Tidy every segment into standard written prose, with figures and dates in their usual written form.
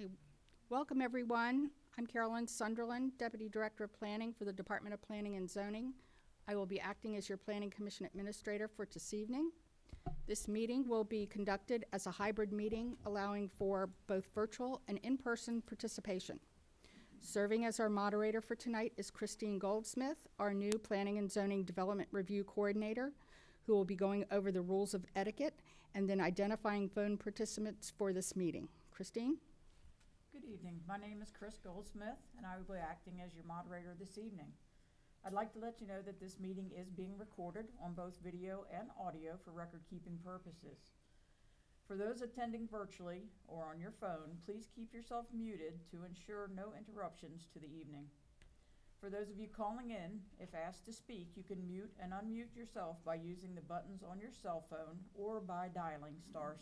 Okay, welcome everyone. I'm Carolyn Sunderland, Deputy Director of Planning for the Department of Planning and Zoning. I will be acting as your Planning Commission Administrator for this evening. This meeting will be conducted as a hybrid meeting, allowing for both virtual and in-person participation. Serving as our moderator for tonight is Christine Goldsmith, our new Planning and Zoning Development Review Coordinator, who will be going over the rules of etiquette and then identifying phone participants for this meeting. Christine? Good evening. My name is Chris Goldsmith, and I will be acting as your moderator this evening. I'd like to let you know that this meeting is being recorded on both video and audio for record-keeping purposes. For those attending virtually or on your phone, please keep yourself muted to ensure no interruptions to the evening. For those of you calling in, if asked to speak, you can mute and unmute yourself by using the buttons on your cell phone or by dialing *6.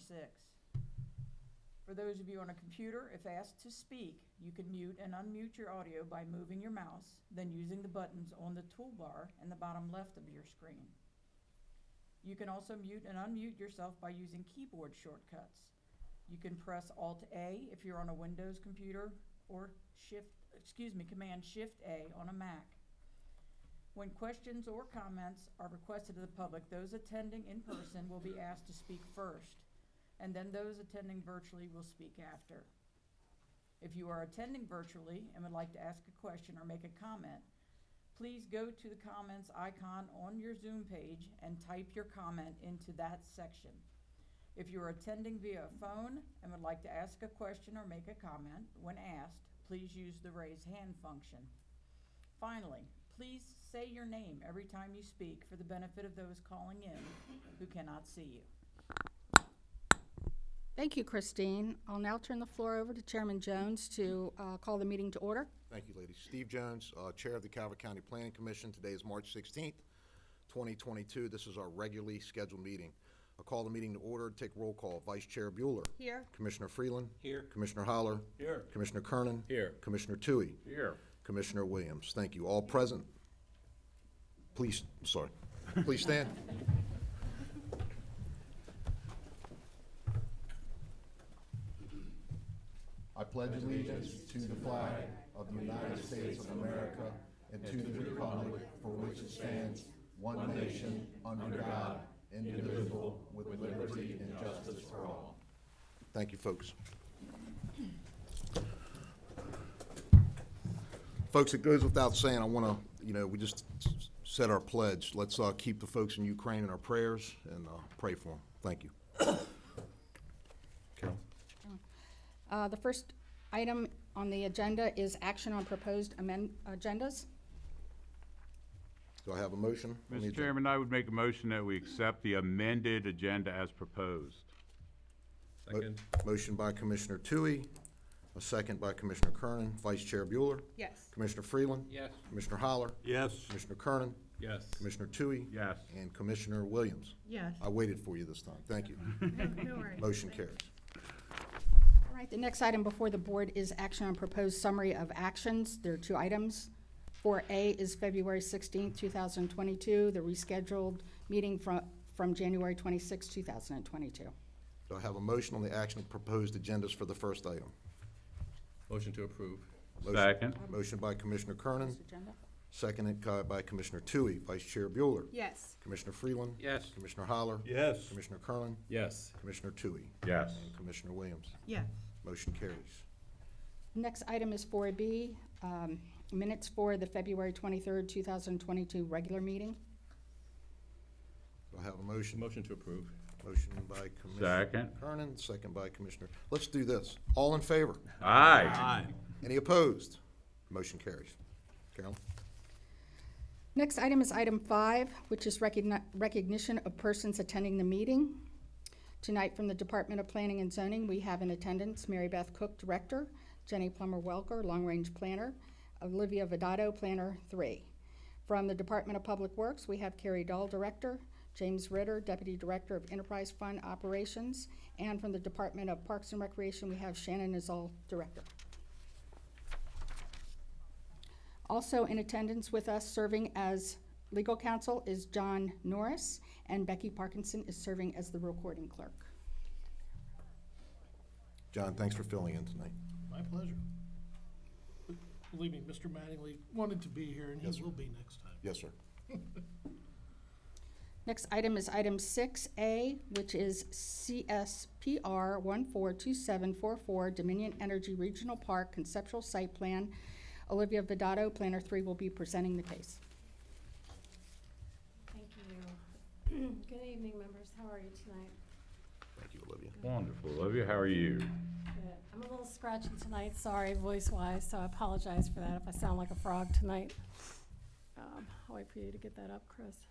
For those of you on a computer, if asked to speak, you can mute and unmute your audio by moving your mouse, then using the buttons on the toolbar in the bottom left of your screen. You can also mute and unmute yourself by using keyboard shortcuts. You can press Alt-A if you're on a Windows computer, or Command-Shift-A on a Mac. When questions or comments are requested of the public, those attending in person will be asked to speak first, and then those attending virtually will speak after. If you are attending virtually and would like to ask a question or make a comment, please go to the comments icon on your Zoom page and type your comment into that section. If you are attending via phone and would like to ask a question or make a comment, when asked, please use the raise hand function. Finally, please say your name every time you speak for the benefit of those calling in who cannot see you. Thank you, Christine. I'll now turn the floor over to Chairman Jones to call the meeting to order. Thank you, ladies. Steve Jones, Chair of the Calvert County Planning Commission. Today is March 16th, 2022. This is our regularly scheduled meeting. I'll call the meeting to order. Take roll call. Vice Chair Bueller. Here. Commissioner Freeland. Here. Commissioner Holler. Here. Commissioner Kernan. Here. Commissioner Toohey. Here. Commissioner Williams. Thank you. All present. Please stand. I pledge allegiance to the flag of the United States of America and to the republic for which it stands, one nation, under God, indivisible, with liberty and justice for all. Thank you, folks. Folks, it goes without saying, I want to, we just said our pledge. Let's keep the folks in Ukraine in our prayers and pray for them. Thank you. Carol? The first item on the agenda is action on proposed agendas. Do I have a motion? Mr. Chairman, I would make a motion that we accept the amended agenda as proposed. Second. Motion by Commissioner Toohey, a second by Commissioner Kernan. Vice Chair Bueller. Yes. Commissioner Freeland. Yes. Commissioner Holler. Yes. Commissioner Kernan. Yes. Commissioner Toohey. Yes. And Commissioner Williams. Yes. I waited for you this time. Thank you. No worries. Motion carries. All right, the next item before the board is action on proposed summary of actions. There are two items. 4A is February 16th, 2022, the rescheduled meeting from January 26, 2022. Do I have a motion on the action of proposed agendas for the first item? Motion to approve. Second. Motion by Commissioner Kernan, Proposed agenda? seconded by Commissioner Toohey. Vice Chair Bueller. Yes. Commissioner Freeland. Yes. Commissioner Holler. Yes. Commissioner Kernan. Yes. Commissioner Toohey. Yes. And Commissioner Williams. Yes. Motion carries. Next item is 4B, minutes for the February 23rd, 2022 regular meeting. Do I have a motion? Motion to approve. Motion by Commissioner Second. Kernan, second by Commissioner. Let's do this. All in favor? Aye. Any opposed? Motion carries. Carol? Next item is item 5, which is recognition of persons attending the meeting. Tonight from the Department of Planning and Zoning, we have in attendance Mary Beth Cook, Director, Jenny Plummer-Welker, Long Range Planner, Olivia Vedado, Planner 3. From the Department of Public Works, we have Carrie Dahl, Director, James Ritter, Deputy Director of Enterprise Fund Operations, and from the Department of Parks and Recreation, we have Shannon Nizal, Director. Also in attendance with us serving as legal counsel is John Norris, and Becky Parkinson is serving as the recording clerk. John, thanks for filling in tonight. My My pleasure. Believe me, Mr. Mattingly wanted to be here, and Yes, he sir. will be next time. Yes, sir. Next item is item 6A, which is CSPR 142744 Dominion Energy Regional Park Conceptual Site Plan. Olivia Vidato, Planner 3, will be presenting the case. Thank you. Good evening, members. How are you tonight? Thank you, Olivia. Wonderful. Olivia, how are you? Good. I'm a little scratchy tonight, sorry, voice-wise, so I apologize for that if I sound like a frog tonight. I'll wait for you to get that up, Chris.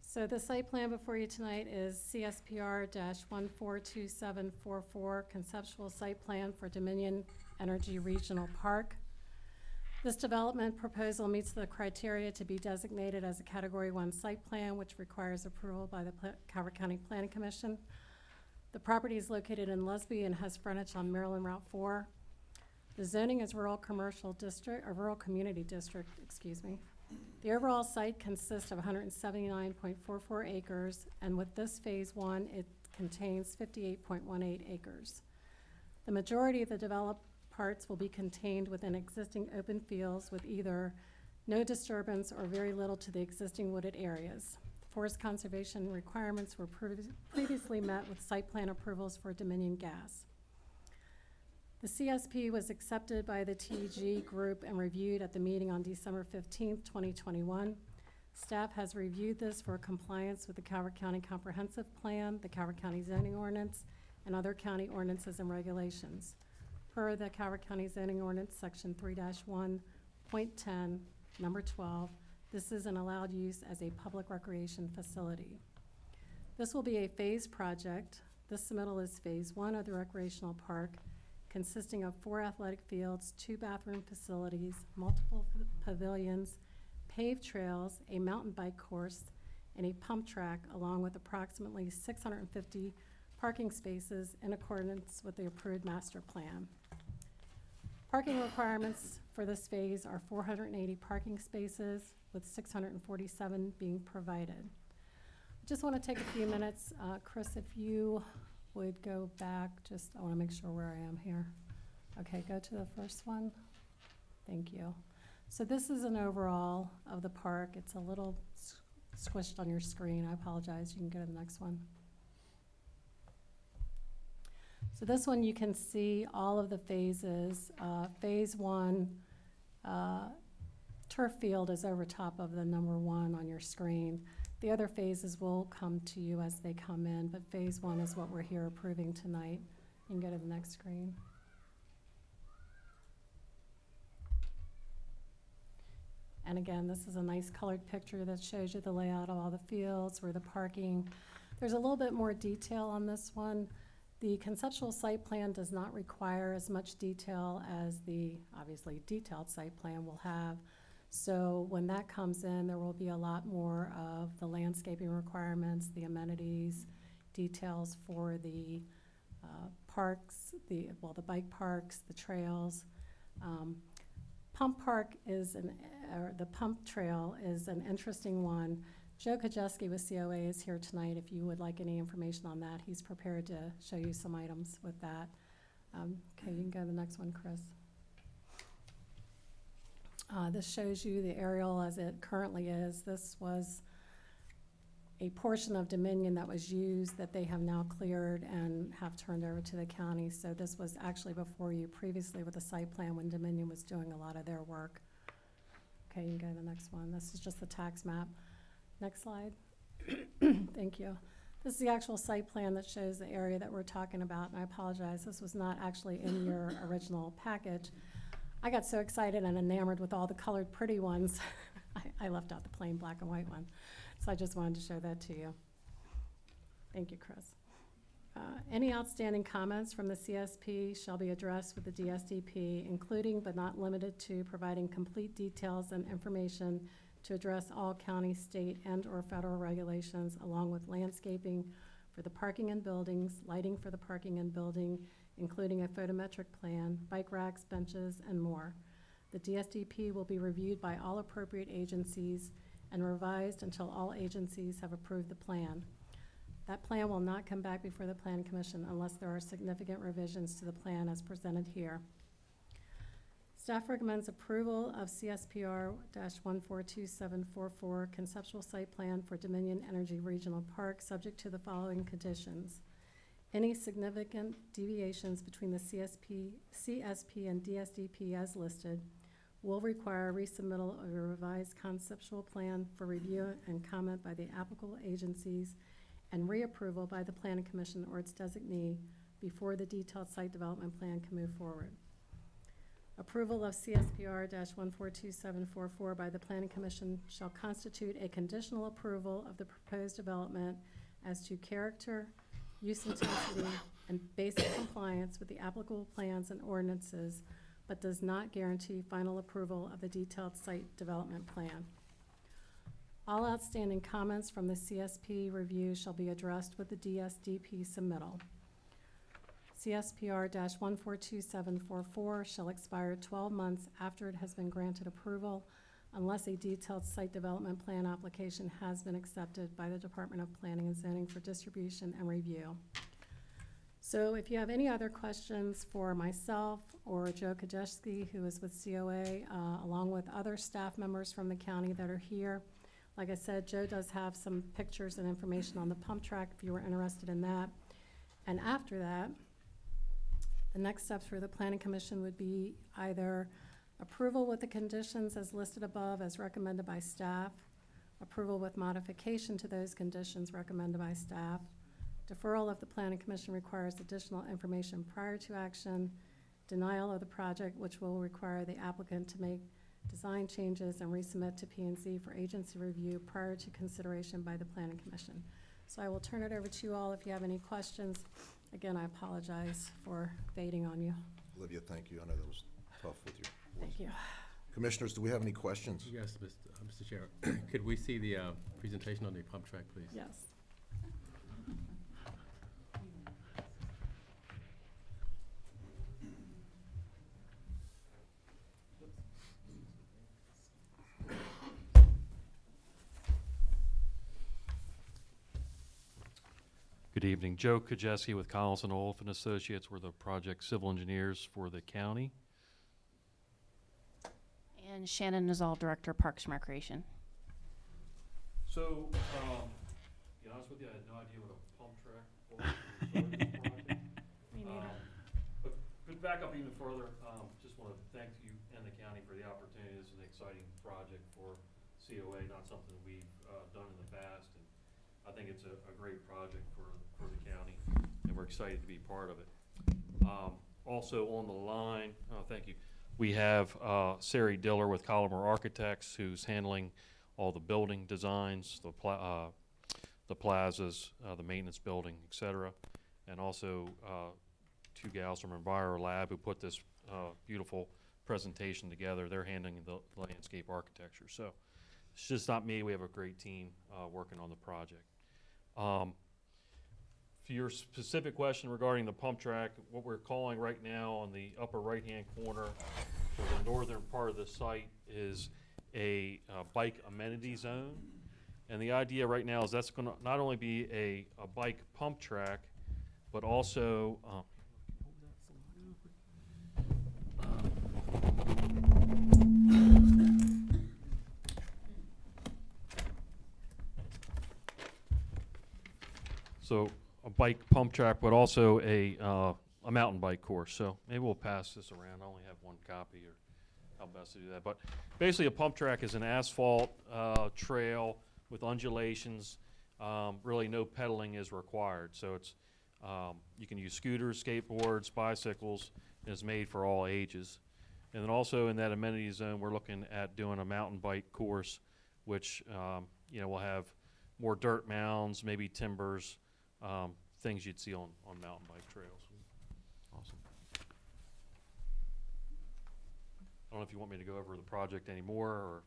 So the site plan before you tonight is CSPR-142744 Conceptual Site Plan for Dominion Energy Regional Park. This development proposal meets the criteria to be designated as a Category 1 site plan, which requires approval by the Calvert County Planning Commission. The property is located in Lusby and has frontage on Maryland Route 4. The zoning is rural commercial district, or rural community district, excuse me. The overall site consists of 179.44 acres, and with this phase 1, it contains 58.18 acres. The majority of the developed parts will be contained within existing open fields with either no disturbance or very little to the existing wooded areas. Forest conservation requirements were previously met with site plan approvals for Dominion Gas. The CSP was accepted by the TG group and reviewed at the meeting on December 15th, 2021. Staff has reviewed this for compliance with the Calvert County Comprehensive Plan, the Calvert County Zoning Ordinance, and other county ordinances and regulations. Per the Calvert County Zoning Ordinance, Section 3-1.10, number 12, this is an allowed use as a public recreation facility. This will be a phased project. This submittal is phase 1 of the recreational park, consisting of 4 athletic fields, 2 bathroom facilities, multiple pavilions, paved trails, a mountain bike course, and a pump track, along with approximately 650 parking spaces in accordance with the approved master plan. Parking requirements for this phase are 480 parking spaces, with 647 being provided. I just want to take a few minutes. Chris, if you would go back, I want to make sure where I am here. Okay, go to the first one. Thank you. So this is an overall of the park. It's a little squished on your screen. I apologize. You can go to the next one. So this one, you can see all of the phases. Phase 1, turf field is over top of the number 1 on your screen. The other phases will come to you as they come in, but phase 1 is what we're here approving tonight. You can go to the next screen. And again, this is a nice colored picture that shows you the layout of all the fields, where the parking. There's a little bit more detail on this one. The conceptual site plan does not require as much detail as the, obviously, detailed site plan will have. So when that comes in, there will be a lot more of the landscaping requirements, the amenities, details for the parks, the bike parks, the trails. Pump park is the pump trail is an interesting one. Joe Kajeski with COA is here tonight. If you would like any information on that, he's prepared to show you some items with that. Okay, you can go to the next one, Chris. This shows you the aerial as it currently is. This was a portion of Dominion that was used that they have now cleared and have turned over to the county. So this was actually before you previously with the site plan when Dominion was doing a lot of their work. Okay, you can go to the next one. This is just the tax map. Next slide. Thank you. This is the actual site plan that shows the area that we're talking about, and I apologize, this was not actually in your original package. I got so excited and enamored with all the colored pretty ones, I left out the plain black and white one. So I just wanted to show that to you. Thank you, Chris. Any outstanding comments from the CSP shall be addressed with the DSDP, including but not limited to providing complete details and information to address all county, state, and/or federal regulations, along with landscaping for the parking and buildings, lighting for the parking and building, including a photometric plan, bike racks, benches, and more. The DSDP will be reviewed by all appropriate agencies and revised until all agencies have approved the plan. That plan will not come back before the Planning Commission unless there are significant revisions to the plan as presented here. Staff recommends approval of CSPR 142744 conceptual site plan for Dominion Energy Regional Park, subject to the following conditions. Any significant deviations between the CSP and DSDP as listed will require resubmittal of a revised conceptual plan for review and comment by the applicable agencies and reapproval by the Planning Commission or its designee before the detailed site development plan can move forward. Approval of CSPR 142744 by the Planning Commission shall constitute a conditional approval of the proposed development as to character, use intensity, and basic compliance with the applicable plans and ordinances, but does not guarantee final approval of the detailed site development plan. All outstanding comments from the CSP review shall be addressed with the DSDP submittal. CSPR 142744 shall expire 12 months after it has been granted approval, unless a detailed site development plan application has been accepted by the Department of Planning and Zoning for distribution and review. So if you have any other questions for myself or Joe Kajeski, who is with COA, along with other staff members from the county that are here, like I said, Joe does have some pictures and information on the pump track if you were interested in that. And after that, the next steps for the Planning Commission would be either approval with the conditions as listed above as recommended by staff, approval with modification to those conditions recommended by staff, deferral if the Planning Commission requires additional information prior to action, denial of the project, which will require the applicant to make design changes and resubmit to P&Z for agency review prior to consideration by the Planning Commission. So I will turn it over to you all if you have any questions. Again, I apologize for waiting on you. Olivia, thank you. I know that was tough with your voice. Thank you. Commissioners, do we have any questions? Yes, Mr. Chair. Could we see the presentation on the pump track, please? Yes. Good evening. Joe Kajeski with Collins and Olaf and Associates. We're the project civil engineers for the county. And Shannon Nizal, Director, Parks and Recreation. So, to be honest with you, I had no idea what a pump track was when we started this project. Me neither. But back up even further, just want to thank you and the county for the opportunity. This is an exciting project for COA, not something we've done in the past. And I think it's a great project for the county, and we're excited to be part of it. Also on the line, thank you, we have Sari Diller with Collimer Architects, who's handling all the building designs, the plazas, the maintenance building, et cetera. And also two gals from Enviro Lab who put this beautiful presentation together. They're handling the landscape architecture. So it's just not me. We have a great team working on the project. For your specific question regarding the pump track, what we're calling right now on the upper right-hand corner for the northern part of the site is a bike amenity zone. And the idea right now is that's going to not only be a bike pump track, but also so a bike pump track, but also a mountain bike course. So maybe we'll pass this around. I only have one copy, or how best to do that. But basically, a pump track is an asphalt trail with undulations. Really, no pedaling is required. So it's you can use scooters, skateboards, bicycles, and it's made for all ages. And then also in that amenity zone, we're looking at doing a mountain bike course, which will have more dirt mounds, maybe timbers, things you'd see on mountain bike trails. Awesome. I don't know if you want me to go over the project anymore or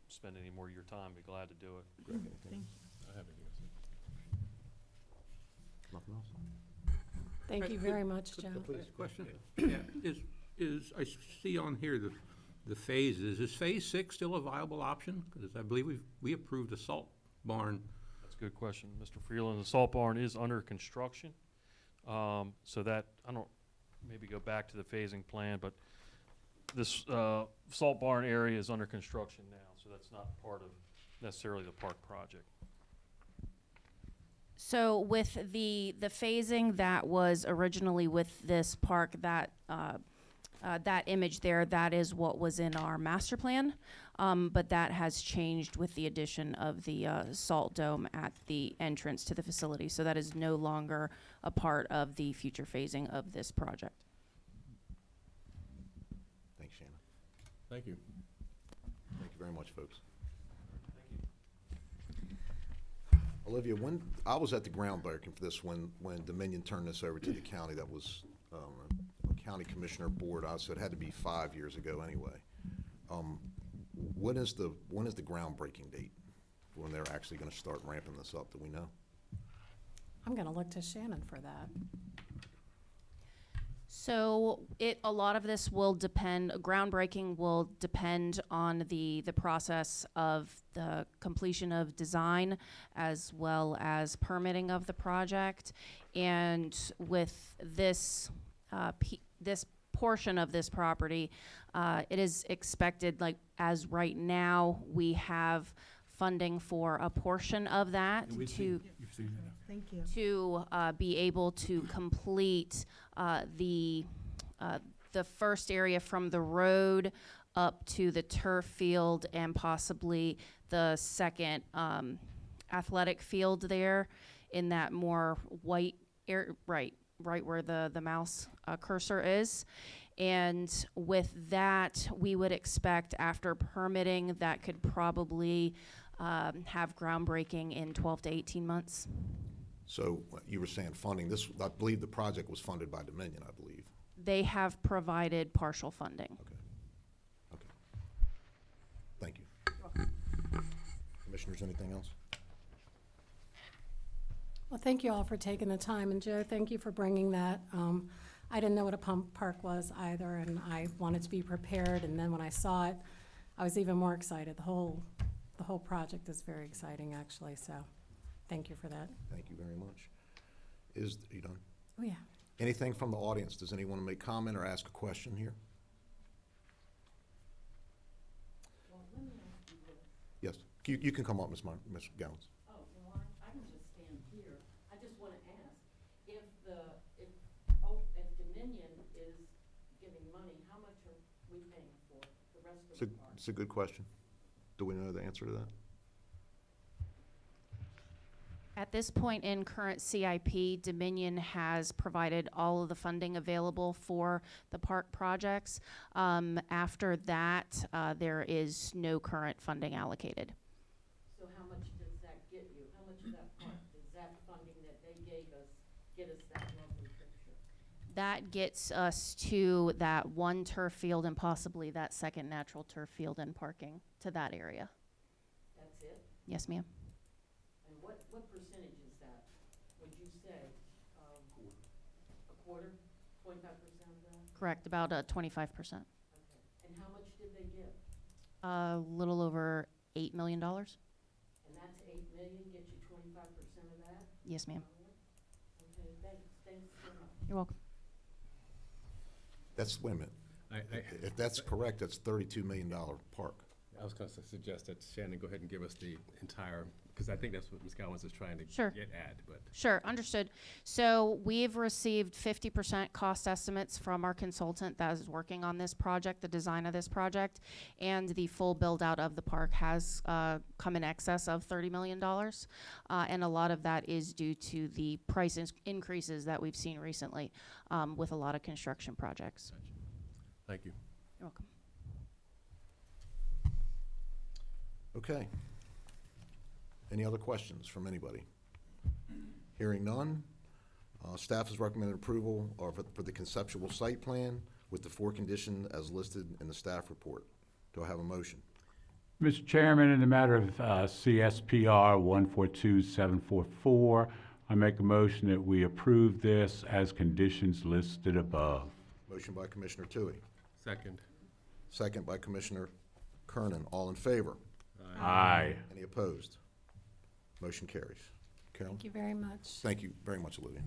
spend any more of your time. Be glad to do it. I have it here. Nothing else? Thank you very much, Joe. Please, question? Yeah, is, I see on here the phases. Is phase 6 still a viable option? Because I believe we approved a salt barn That's a good question, Mr. Freeland. The salt barn is under construction. So that, I don't, maybe go back to the phasing plan, but this salt barn area is under construction now, so that's not part of necessarily the park project. So with the phasing that was originally with this park, that image there, that is what was in our master plan, but that has changed with the addition of the salt dome at the entrance to the facility. So that is no longer a part of the future phasing of this project. Thanks, Shannon. Thank you. Thank you very much, folks. Olivia, when, I was at the groundbreaking for this when Dominion turned this over to the county. That was a county commissioner board. I said it had to be 5 years ago anyway. When is the groundbreaking date when they're actually going to start ramping this up? Do we know? I'm gonna look to Shannon for that. So a lot of this will depend, groundbreaking will depend on the process of the completion of design as well as permitting of the project. And with this, this portion of this property, it is expected, like as right now, we have funding for a portion of that to be able to complete the first area from the road up to the turf field and possibly the second athletic field there in that more white area, right where the mouse cursor is. And with that, we would expect after permitting that could probably have groundbreaking in 12 to 18 months. So you were saying funding. This, I believe the project was funded by Dominion, I believe. They have provided partial funding. Okay. Thank you. Commissioners, anything else? Well, thank you all for taking the time, and Joe, thank you for bringing that. I didn't know what a pump park was either, and I wanted to be prepared, and then when I saw it, I was even more excited. The whole project is very exciting, actually, so thank you for that. Thank you very much. Are you done? Oh, yeah. Anything from the audience? Does anyone want to make comment or ask a question here? Well, let me ask you this. Yes. You can come up, Ms. Gowns. Oh, well, I can just stand here. I just want to ask, if Dominion is giving money, how much are we paying for the rest of the park? It's a good question. Do we know the answer to that? At this point in current CIP, Dominion has provided all of the funding available for the park projects. After that, there is no current funding allocated. So how much does that get you? How much of that park does that funding that they gave us get us that lovely picture? That gets us to that one turf field and possibly that second natural turf field and parking to that area. That's it? Yes, ma'am. And what percentage is that, would you say? A quarter? 25% of that? Correct, about 25%. Okay. And how much did they give? A little over $8 million. And that's $8 million, get you 25% of that? Yes, ma'am. Okay, thanks so much. You're welcome. Wait a minute. If that's correct, that's $32 million park. I was going to suggest that Shannon go ahead and give us the entire, because I think that's what Ms. Collins is trying to Sure. get at, but. Sure, understood. So we've received 50% cost estimates from our consultant that is working on this project, the design of this project, and the full build-out of the park has come in excess of $30 million. And a lot of that is due to the price increases that we've seen recently with a lot of construction projects. Gotcha. Thank you. You're welcome. Okay. Any other questions from anybody? Hearing none, staff has recommended approval for the conceptual site plan with the 4 conditions as listed in the staff report. Do I have a motion? Mr. Chairman, in the matter of CSPR 142744, I make a motion that we approve this as conditions listed above. Motion by Commissioner Toohey, Second. second by Commissioner Kernan. All in favor? Aye. Any opposed? Motion carries. Carolyn? Thank you very much. Thank you very much, Olivia.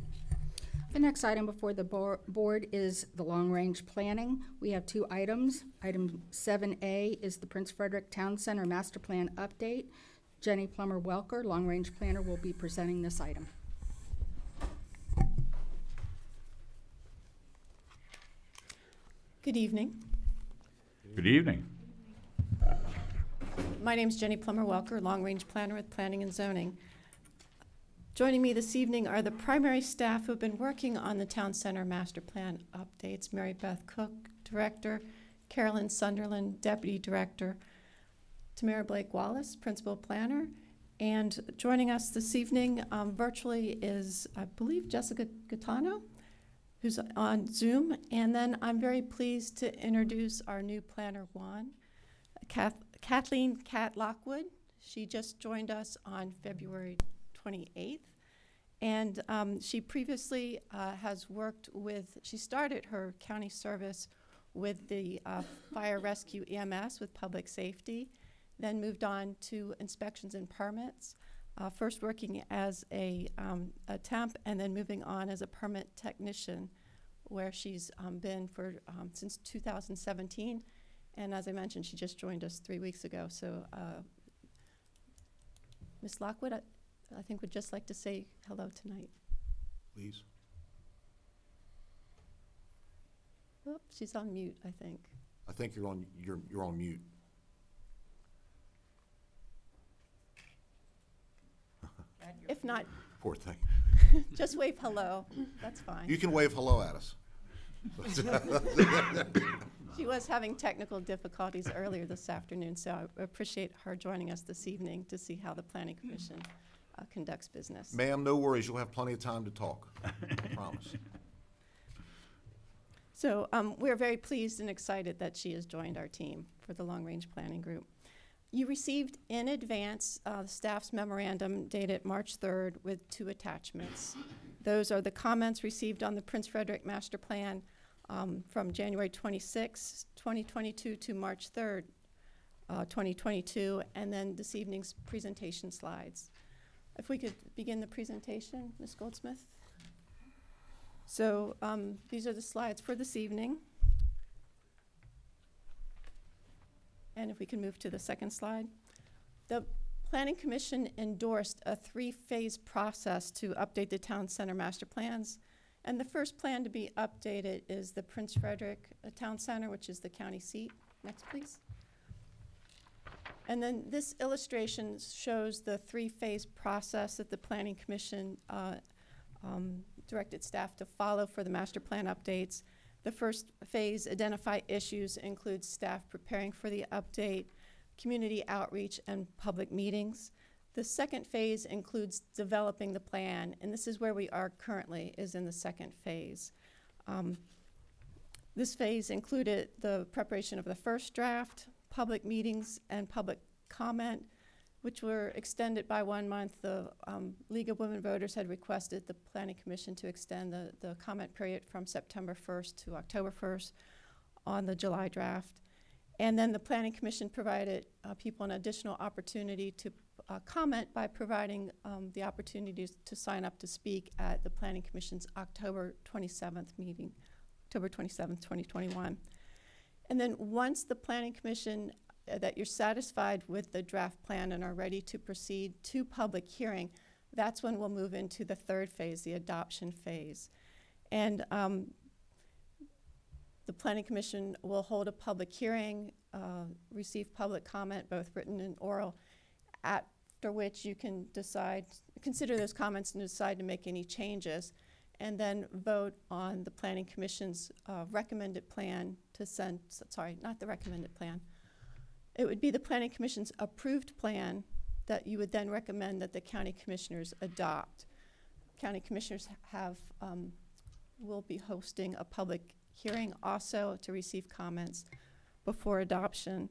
The next item before the board is the long-range planning. We have two items. Item 7A is the Prince Frederick Town Center Master Plan Update. Jenny Plummer-Welker, long-range planner, will be presenting this item. Good evening. Good evening. My name is Jenny Plummer-Welker, long-range planner with Planning and Zoning. Joining me this evening are the primary staff who have been working on the Town Center Master Plan updates. Mary Beth Cook, Director, Carolyn Sunderland, Deputy Director, Tamara Blake Wallace, Principal Planner, and joining us this evening virtually is, I believe, Jessica Gaetano, who's on Zoom. And then I'm very pleased to introduce our new planner, Juan. Kathleen Katt Lockwood. She just joined us on February 28th. And she previously has worked with, she started her county service with the fire rescue EMS with public safety, then moved on to inspections and permits, first working as a temp and then moving on as a permit technician, where she's been for since 2017. And as I mentioned, she just joined us 3 weeks ago. So Ms. Lockwood, I think would just like to say hello tonight. Please. Oh, she's on mute, I think. I think you're on mute. If not, Poor thing. just wave hello. That's fine. You can wave hello at us. She was having technical difficulties earlier this afternoon, so I appreciate her joining us this evening to see how the Planning Commission conducts business. Ma'am, no worries. You'll have plenty of time to talk. I promise. So we're very pleased and excited that she has joined our team for the Long Range Planning Group. You received in advance staff's memorandum dated March 3rd with 2 attachments. Those are the comments received on the Prince Frederick Master Plan from January 26, 2022 to March 3rd, 2022, and then this evening's presentation slides. If we could begin the presentation, Ms. Goldsmith. So these are the slides for this evening. And if we can move to the second slide. The Planning Commission endorsed a 3-phase process to update the Town Center Master Plans. And the first plan to be updated is the Prince Frederick Town Center, which is the county seat. Next, please. And then this illustration shows the 3-phase process that the Planning Commission directed staff to follow for the master plan updates. The first phase, identify issues, includes staff preparing for the update, community outreach, and public meetings. The second phase includes developing the plan, and this is where we are currently, is in the second phase. This phase included the preparation of the first draft, public meetings, and public comment, which were extended by 1 month. The League of Women Voters had requested the Planning Commission to extend the comment period from September 1st to October 1st on the July draft. And then the Planning Commission provided people an additional opportunity to comment by providing the opportunities to sign up to speak at the Planning Commission's October 27th meeting, October 27th, 2021. And then once the Planning Commission, that you're satisfied with the draft plan and are ready to proceed to public hearing, that's when we'll move into the third phase, the adoption phase. And the Planning Commission will hold a public hearing, receive public comment, both written and oral, after which you can consider those comments and decide to make any changes, and then vote on the Planning Commission's recommended plan to send, sorry, not the recommended plan. It would be the Planning Commission's approved plan that you would then recommend that the county commissioners adopt. County commissioners will be hosting a public hearing also to receive comments before adoption.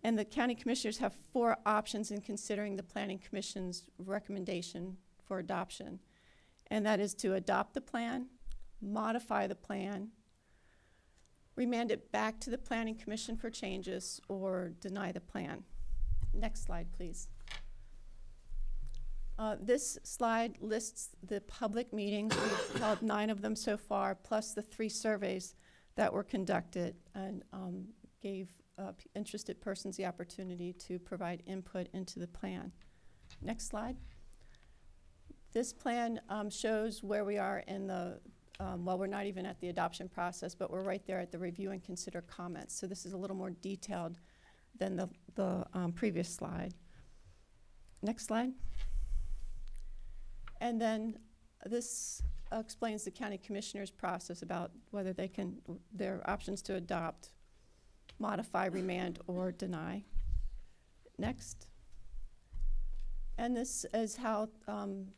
And the county commissioners have 4 options in considering the Planning Commission's recommendation for adoption. And that is to adopt the plan, modify the plan, remand it back to the Planning Commission for changes, or deny the plan. Next slide, please. This slide lists the public meetings. We've held 9 of them so far, plus the 3 surveys that were conducted, and gave interested persons the opportunity to provide input into the plan. Next slide. This plan shows where we are in the, well, we're not even at the adoption process, but we're right there at the review and consider comments. So this is a little more detailed than the previous slide. Next slide. And then this explains the county commissioner's process about whether they can, their options to adopt, modify, remand, or deny. Next. And this is how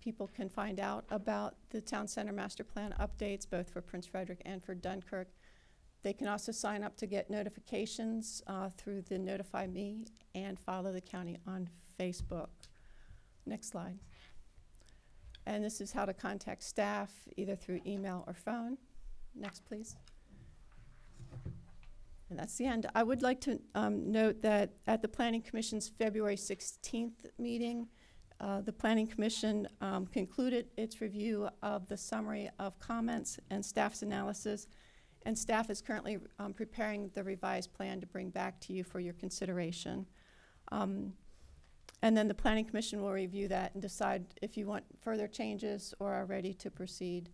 people can find out about the Town Center Master Plan updates, both for Prince Frederick and for Dunkirk. They can also sign up to get notifications through the Notify Me and follow the county on Facebook. Next slide. And this is how to contact staff, either through email or phone. Next, please. And that's the end. I would like to note that at the Planning Commission's February 16th meeting, the Planning Commission concluded its review of the summary of comments and staff's analysis, and staff is currently preparing the revised plan to bring back to you for your consideration. And then the Planning Commission will review that and decide if you want further changes or are ready to proceed.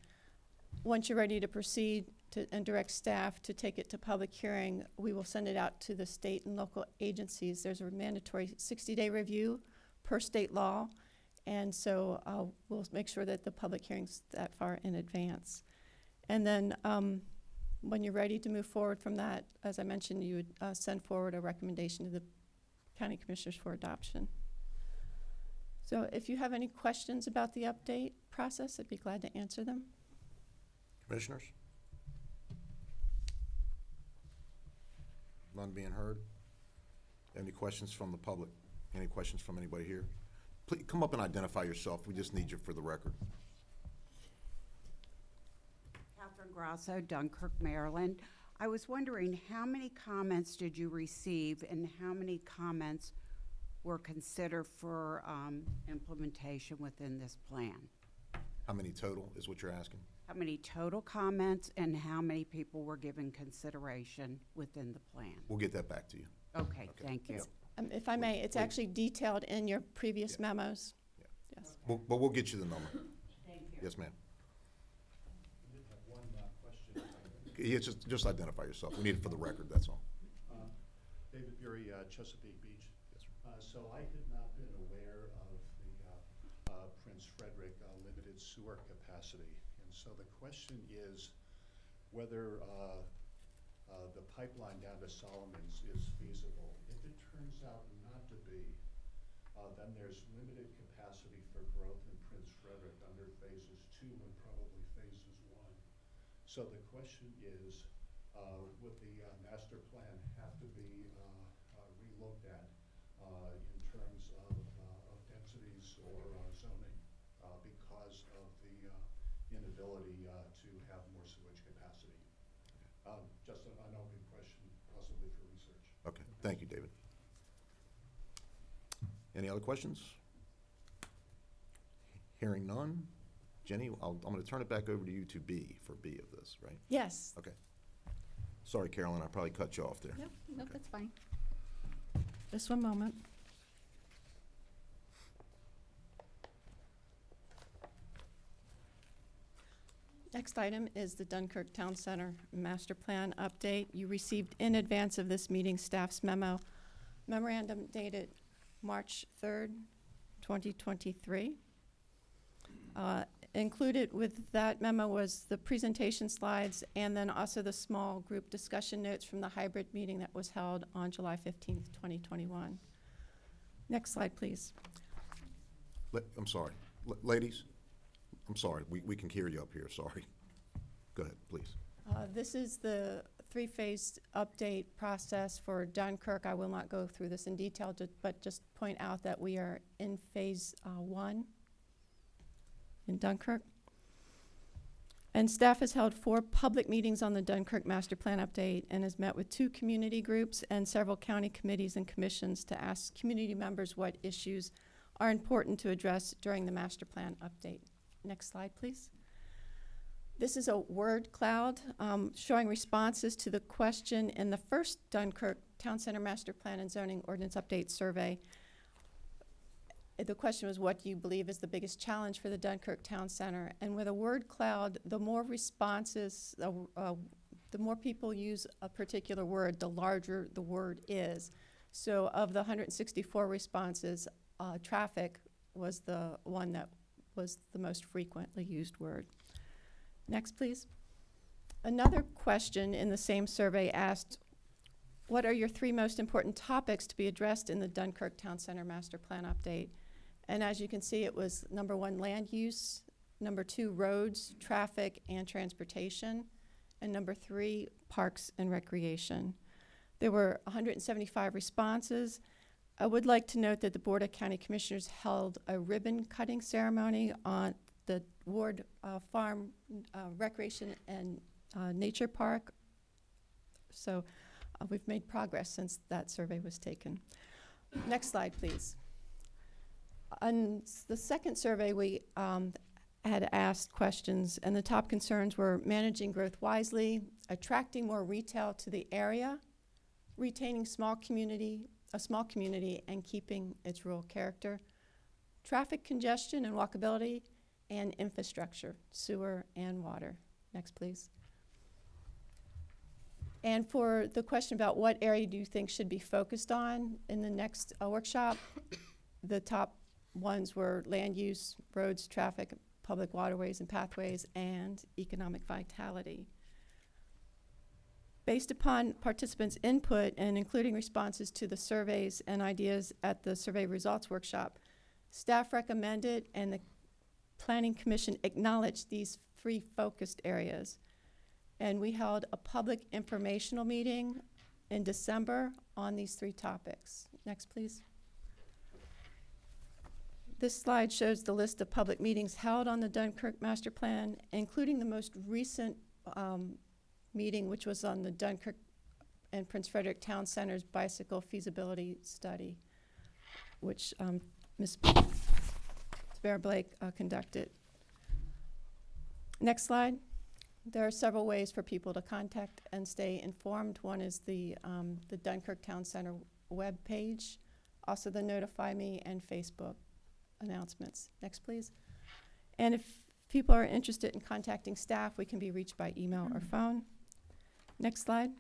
Once you're ready to proceed and direct staff to take it to public hearing, we will send it out to the state and local agencies. There's a mandatory 60-day review per state law, and so we'll make sure that the public hearing's that far in advance. And then when you're ready to move forward from that, as I mentioned, you would send forward a recommendation to the county commissioners for adoption. So if you have any questions about the update process, I'd be glad to answer them. Commissioners? None being heard? Any questions from the public? Any questions from anybody here? Please come up and identify yourself. We just need you for the record. Catherine Grasso, Dunkirk, Maryland. I was wondering, how many comments did you receive and how many comments were considered for implementation within this plan? How many total is what you're asking? How many total comments and how many people were given consideration within the plan? We'll get that back to you. Okay, thank you. If I may, it's actually detailed in your previous memos. Yeah. Yes. But we'll get you the number. Thank you. Yes, ma'am. I did have one question. Yeah, just identify yourself. We need it for the record, that's all. David Bury, Chesapeake Beach. Yes, So I had not been aware of the Prince Frederick limited sewer capacity. And so the question is whether the pipeline down to Solomon's is feasible. If it turns out not to be, then there's limited capacity for growth in Prince Frederick under phases 2 and probably phases 1. So the question is, would the master plan have to be relooked at in terms of densities or zoning because of the inability to have more sewage capacity? Just an open question, possibly for research. Okay, thank you, David. Any other questions? Hearing none. Jenny, I'm going to turn it back over to you to B for B of this, right? Yes. Okay. Sorry, Carolyn, I probably cut you off there. Nope, that's fine. Just one moment. Next item is the Dunkirk Town Center Master Plan update. You received in advance of this meeting staff's memorandum dated March 3rd, 2023. Included with that memo was the presentation slides and then also the small group discussion notes from the hybrid meeting that was held on July 15th, 2021. Next slide, please. I'm sorry. Ladies, I'm sorry. We can hear you up here. Sorry. Go ahead, please. This is the 3-phase update process for Dunkirk. I will not go through this in detail, but just point out that we are in phase 1 in Dunkirk. And staff has held 4 public meetings on the Dunkirk Master Plan update and has met with 2 community groups and several county committees and commissions to ask community members what issues are important to address during the master plan update. Next slide, please. This is a word cloud showing responses to the question in the first Dunkirk Town Center Master Plan and Zoning Ordinance Update Survey. The question was, what do you believe is the biggest challenge for the Dunkirk Town Center? And with a word cloud, the more responses, the more people use a particular word, the larger the word is. So of the 164 responses, traffic was the one that was the most frequently used word. Next, please. Another question in the same survey asked, what are your 3 most important topics to be addressed in the Dunkirk Town Center Master Plan update? And as you can see, it was number 1, land use, number 2, roads, traffic, and transportation, and number 3, parks and recreation. There were 175 responses. I would like to note that the Board of County Commissioners held a ribbon cutting ceremony on the Ward Farm Recreation and Nature Park. So we've made progress since that survey was taken. Next slide, please. On the second survey, we had asked questions, and the top concerns were managing growth wisely, attracting more retail to the area, retaining a small community, and keeping its rural character, traffic congestion and walkability, and infrastructure, sewer and water. Next, please. And for the question about what area do you think should be focused on in the next workshop, the top ones were land use, roads, traffic, public waterways and pathways, and economic vitality. Based upon participants' input and including responses to the surveys and ideas at the survey results workshop, staff recommended and the Planning Commission acknowledged these 3 focused areas. And we held a public informational meeting in December on these 3 topics. Next, please. This slide shows the list of public meetings held on the Dunkirk Master Plan, including the most recent meeting, which was on the Dunkirk and Prince Frederick Town Center's bicycle feasibility study, which Ms. Bear Blake conducted. Next slide. There are several ways for people to contact and stay informed. One is the Dunkirk Town Center web page, also the Notify Me and Facebook announcements. Next, please. And if people are interested in contacting staff, we can be reached by email or phone. Next slide.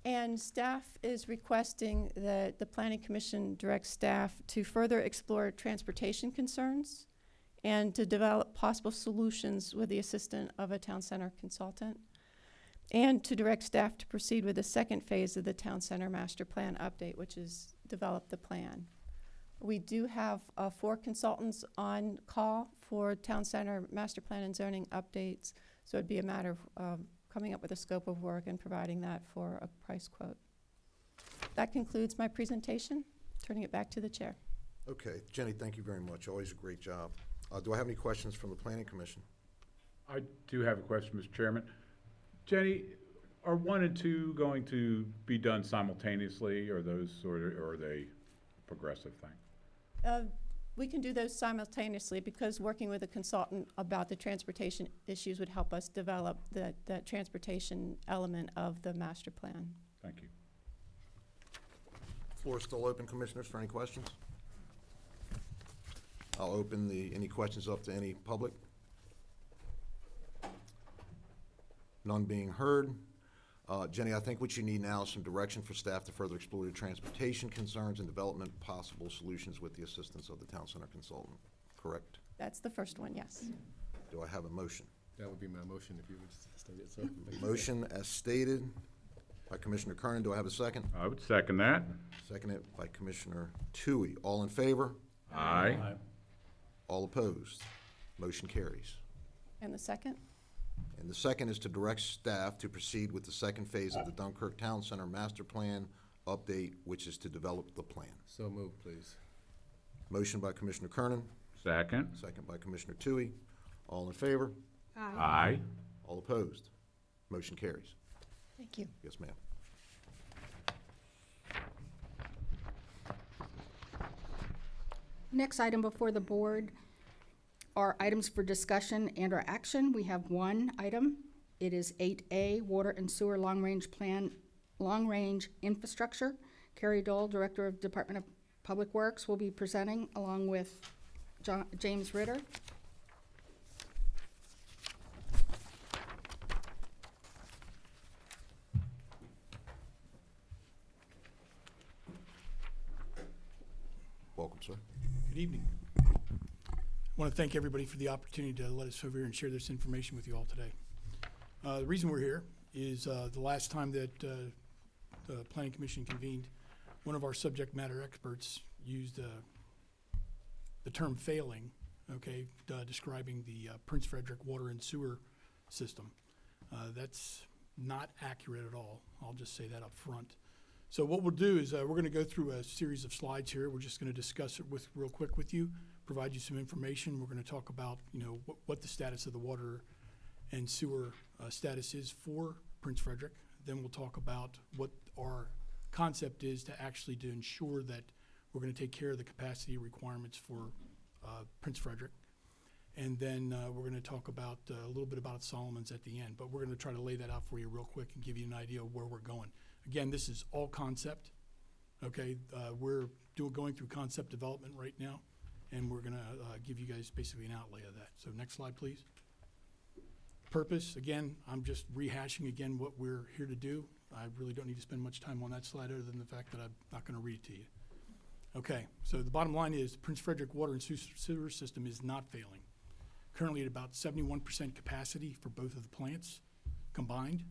And staff is requesting that the Planning Commission direct staff to further explore transportation concerns and to develop possible solutions with the assistance of a town center consultant, and to direct staff to proceed with the second phase of the Town Center Master Plan update, which is develop the plan. We do have 4 consultants on call for Town Center Master Plan and Zoning updates, so it'd be a matter of coming up with a scope of work and providing that for a price quote. That concludes my presentation. Turning it back to the chair. Okay, Jenny, thank you very much. Always a great job. Do I have any questions from the Planning Commission? I do have a question, Mr. Chairman. Jenny, are 1 and 2 going to be done simultaneously, or are they progressive thing? We can do those simultaneously because working with a consultant about the transportation issues would help us develop that transportation element of the master plan. Thank you. Floor is still open, commissioners, for any questions? I'll open any questions up to any public. None being heard. Jenny, I think what you need now is some direction for staff to further explore the transportation concerns and development possible solutions with the assistance of the Town Center consultant, correct? That's the first one, yes. Do I have a motion? That would be my motion if you would state it, so. Motion as stated by Commissioner Kernan. Do I have a second? I would second that. Seconded by Commissioner Toohey. All in favor? Aye. All opposed? Motion carries. And the second? And the second is to direct staff to proceed with the second phase of the Dunkirk Town Center Master Plan update, which is to develop the plan. So moved, please. Motion by Commissioner Kernan. Second. Second by Commissioner Toohey. All in favor? Aye. All opposed? Motion carries. Thank you. Yes, ma'am. Next item before the board are items for discussion and/or action. We have one item. It is 8A, Water and Sewer Long-Range Plan, Long-Range Infrastructure. Carrie Dole, Director of Department of Public Works, will be presenting along with James Ritter. Welcome, sir. Good evening. I want to thank everybody for the opportunity to let us over here and share this information with you all today. The reason we're here is the last time that the Planning Commission convened, one of our subject matter experts used the term failing, okay, describing the Prince Frederick water and sewer system. That's not accurate at all. I'll just say that up front. So what we'll do is we're going to go through a series of slides here. We're just going to discuss it real quick with you, provide you some information. We're going to talk about, you know, what the status of the water and sewer status is for Prince Frederick. Then we'll talk about what our concept is to actually to ensure that we're going to take care of the capacity requirements for Prince Frederick. And then we're going to talk about a little bit about Solomon's at the end, but we're going to try to lay that out for you real quick and give you an idea of where we're going. Again, this is all concept, okay? We're going through concept development right now, and we're gonna give you guys basically an outlay of that. So next slide, please. Purpose, again, I'm just rehashing again what we're here to do. I really don't need to spend much time on that slide other than the fact that I'm not gonna read it to you. Okay, so the bottom line is Prince Frederick water and sewer system is not failing. Currently at about 71% capacity for both of the plants combined.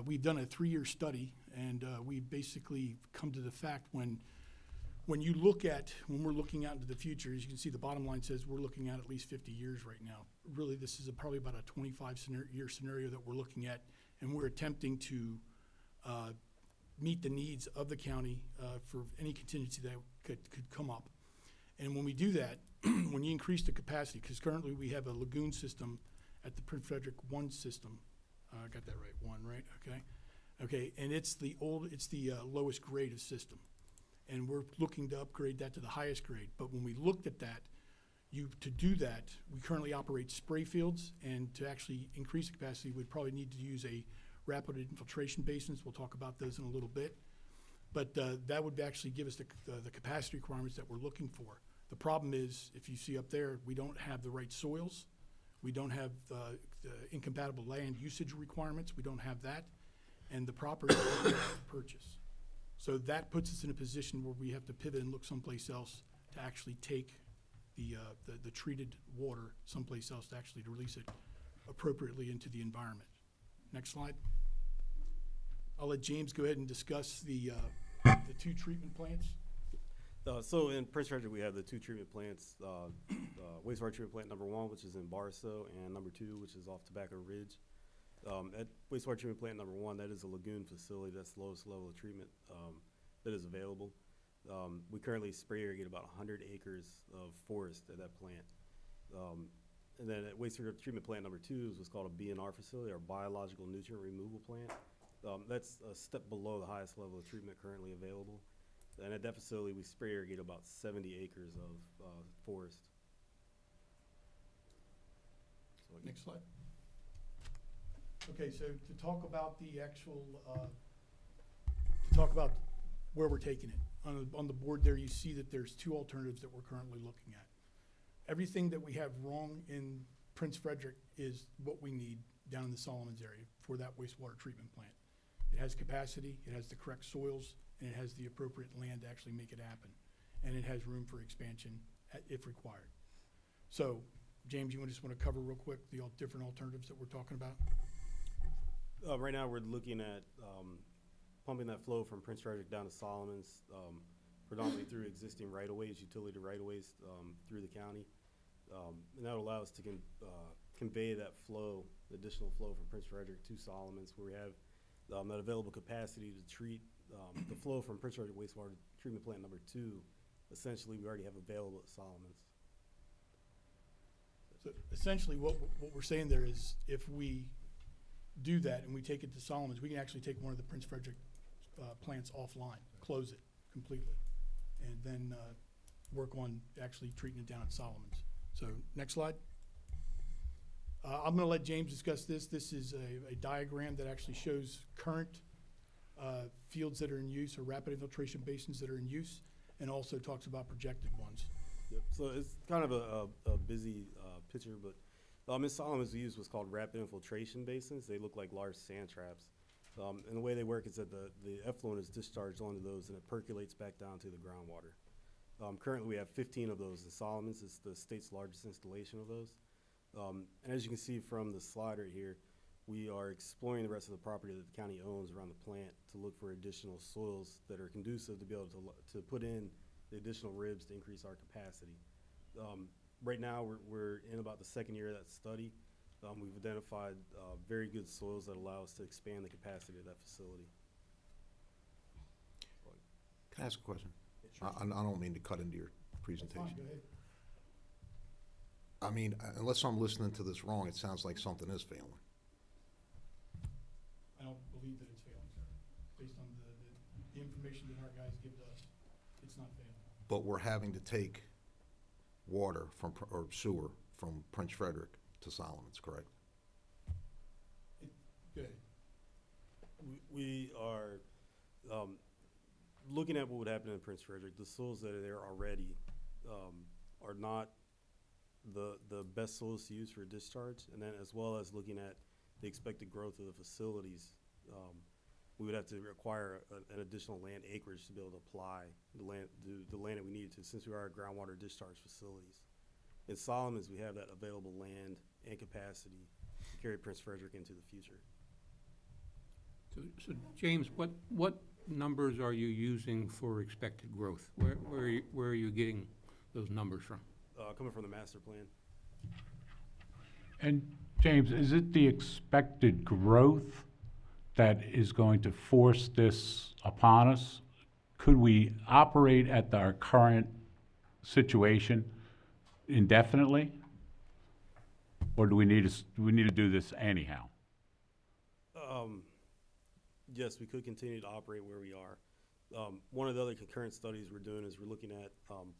We've done a 3-year study, and we basically come to the fact when we're looking out into the future, as you can see, the bottom line says we're looking at least 50 years right now. Really, this is probably about a 25-year scenario that we're looking at, and we're attempting to meet the needs of the county for any contingency that could come up. And when we do that, when you increase the capacity, because currently we have a lagoon system at the Prince Frederick 1 system. I got that right, 1, right? Okay. Okay, and it's the lowest grade of system. And we're looking to upgrade that to the highest grade. But when we looked at that, to do that, we currently operate spray fields, and to actually increase the capacity, we'd probably need to use a rapid infiltration basins. We'll talk about those in a little bit. But that would actually give us the capacity requirements that we're looking for. The problem is, if you see up there, we don't have the right soils. We don't have the incompatible land usage requirements. We don't have that. And the property we have to purchase. So that puts us in a position where we have to pivot and look someplace else to actually take the treated water someplace else to actually release it appropriately into the environment. Next slide. I'll let James go ahead and discuss the 2 treatment plants. So in Prince Frederick, we have the 2 treatment plants, wastewater treatment plant number 1, which is in Barstow, and number 2, which is off Tobacco Ridge. At wastewater treatment plant number 1, that is a lagoon facility. That's the lowest level of treatment that is available. We currently spray irrigate about 100 acres of forest at that plant. And then at wastewater treatment plant number 2 is what's called a BNR facility, or biological nutrient removal plant. That's a step below the highest level of treatment currently available. And at that facility, we spray irrigate about 70 acres of forest. So next slide. Okay, so to talk about the actual, to talk about where we're taking it. On the board there, you see that there's 2 alternatives that we're currently looking at. Everything that we have wrong in Prince Frederick is what we need down in the Solomon's area for that wastewater treatment plant. It has capacity, it has the correct soils, and it has the appropriate land to actually make it happen. And it has room for expansion if required. So, James, you just want to cover real quick the different alternatives that we're talking about? Right now, we're looking at pumping that flow from Prince Frederick down to Solomon's, predominantly through existing right-of-ways, utility right-of-ways through the county. And that will allow us to convey that flow, the additional flow from Prince Frederick to Solomon's, where we have that available capacity to treat the flow from Prince Frederick wastewater treatment plant number 2. Essentially, we already have available at Solomon's. So essentially what we're saying there is if we do that and we take it to Solomon's, we can actually take one of the Prince Frederick plants offline, close it completely, and then work on actually treating it down at Solomon's. So, next slide. I'm gonna let James discuss this. This is a diagram that actually shows current fields that are in use, or rapid infiltration basins that are in use, and also talks about projected ones. Yep, so it's kind of a busy picture, but in Solomon's we use what's called rapid infiltration basins. They look like large sand traps. And the way they work is that the effluent is discharged onto those and it percolates back down to the groundwater. Currently we have 15 of those in Solomon's. It's the state's largest installation of those. And as you can see from the slide right here, we are exploring the rest of the property that the county owns around the plant to look for additional soils that are conducive to be able to put in the additional ribs to increase our capacity. Right now, we're in about the second year of that study. We've identified very good soils that allow us to expand the capacity of that facility. Can I ask a question? I don't mean to cut into your presentation. Go ahead. I mean, unless I'm listening to this wrong, it sounds like something is failing. I don't believe that it's failing, sir. Based on the information that our guys give us, it's not failing. But we're having to take water from, or sewer from Prince Frederick to Solomon's, correct? Go ahead. We are looking at what would happen in Prince Frederick. The soils that are there already are not the best soils to use for discharge, and then as well as looking at the expected growth of the facilities, we would have to require an additional land acreage to be able to apply the land that we needed to, since we are groundwater discharge facilities. In Solomon's, we have that available land and capacity to carry Prince Frederick into the future. So James, what numbers are you using for expected growth? Where are you getting those numbers from? Coming from the master plan. And James, is it the expected growth that is going to force this upon us? Could we operate at our current situation indefinitely? Or do we need to do this anyhow? Yes, we could continue to operate where we are. One of the other concurrent studies we're doing is we're looking at,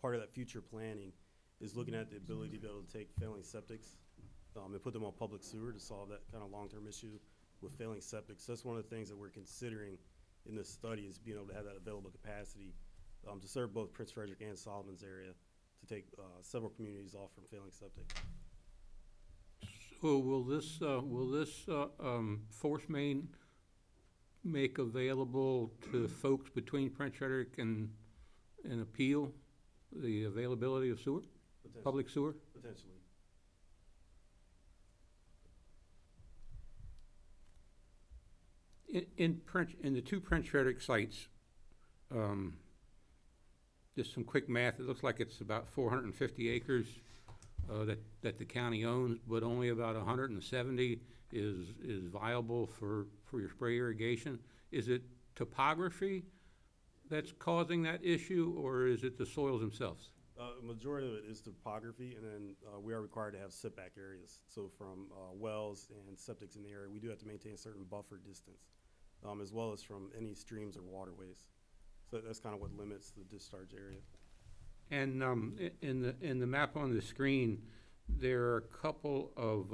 part of that future planning is looking at the ability to be able to take failing septics and put them on public sewer to solve that kind of long-term issue with failing septics. That's one of the things that we're considering in this study, is being able to have that available capacity to serve both Prince Frederick and Solomon's area, to take several communities off from failing septic. So will this force main make available to folks between Prince Frederick and Appeal the availability of sewer? Public sewer? Potentially. In the two Prince Frederick sites, just some quick math, it looks like it's about 450 acres that the county owns, but only about 170 is viable for your spray irrigation. Is it topography that's causing that issue, or is it the soils themselves? A majority of it is topography, and then we are required to have setback areas. So from wells and septics in the area, we do have to maintain a certain buffer distance, as well as from any streams or waterways. So that's kind of what limits the discharge area. And in the map on the screen, there are a couple of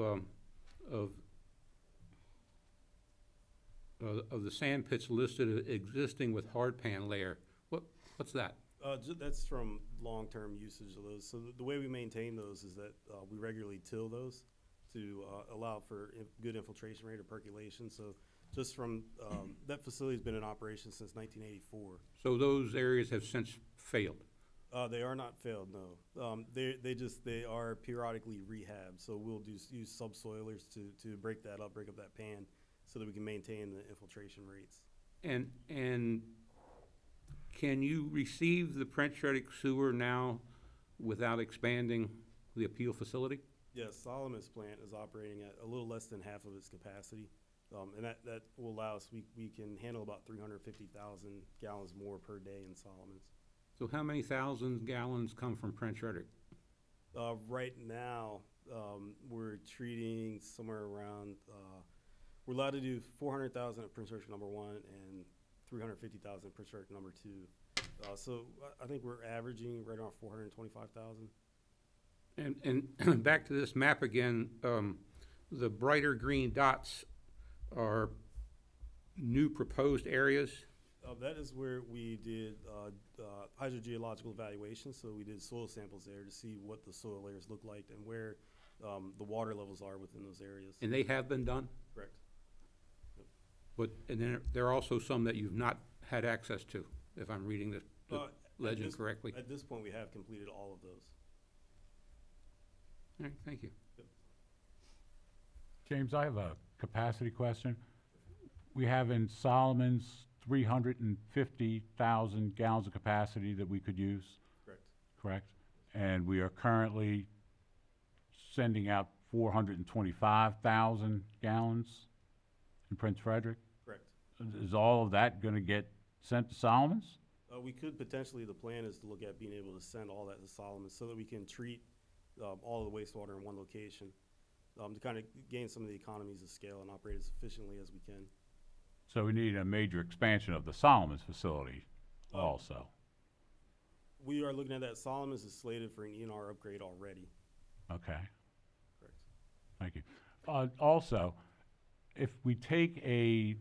the sand pits listed as existing with hard pan layer. What's that? That's from long-term usage of those. So the way we maintain those is that we regularly till those to allow for good infiltration rate or percolation. So just from, that facility's been in operation since 1984. So those areas have since failed? They are not failed, no. They are periodically rehabbed. So we'll use subsoilers to break up that pan, so that we can maintain the infiltration rates. And can you receive the Prince Frederick sewer now without expanding the Appeal facility? Yes, Solomon's plant is operating at a little less than half of its capacity. And that will allow us, we can handle about 350,000 gallons more per day in Solomon's. So how many thousand gallons come from Prince Frederick? Right now, we're treating somewhere around, we're allowed to do 400,000 at Prince Frederick number 1 and 350,000 at Prince Frederick number 2. So I think we're averaging right around 425,000. And back to this map again, the brighter green dots are new proposed areas. That is where we did hydrogeological evaluation. So we did soil samples there to see what the soil layers look like and where the water levels are within those areas. And they have been done? Correct. But, and then there are also some that you've not had access to, if I'm reading the legend correctly. At this point, we have completed all of those. All right, thank you. James, I have a capacity question. We have in Solomon's 350,000 gallons of capacity that we could use, Correct. correct? And we are currently sending out 425,000 gallons in Prince Frederick. Correct. Is all of that going to get sent to Solomon's? We could potentially, the plan is to look at being able to send all that to Solomon so that we can treat all of the wastewater in one location to kind of gain some of the economies of scale and operate as efficiently as we can. So we need a major expansion of the Solomon's facility also. We are looking at that. Solomon's is slated for an ENR upgrade already. Okay. Correct. Thank you. Also, if we take a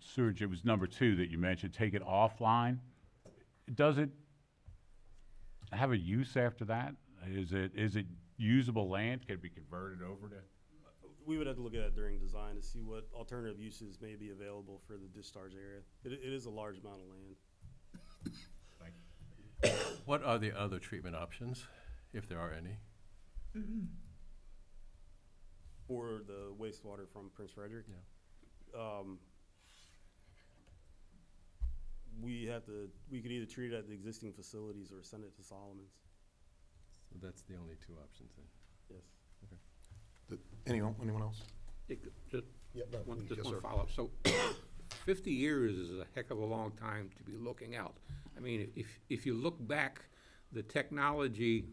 sewage, it was number 2 that you mentioned, take it offline, does it have a use after that? Is it usable land? Can it be converted over to? We would have to look at it during design to see what alternative uses may be available for the discharge area. It is a large amount of land. Thank you. What are the other treatment options, if there are any? For the wastewater from Prince Frederick? Yeah. We could either treat it at the existing facilities or send it to Solomon's. So that's the only 2 options then? Yes. Anyone else? Just Yes, one sir. follow-up. So 50 years is a heck of a long time to be looking out. I mean, if you look back, the technology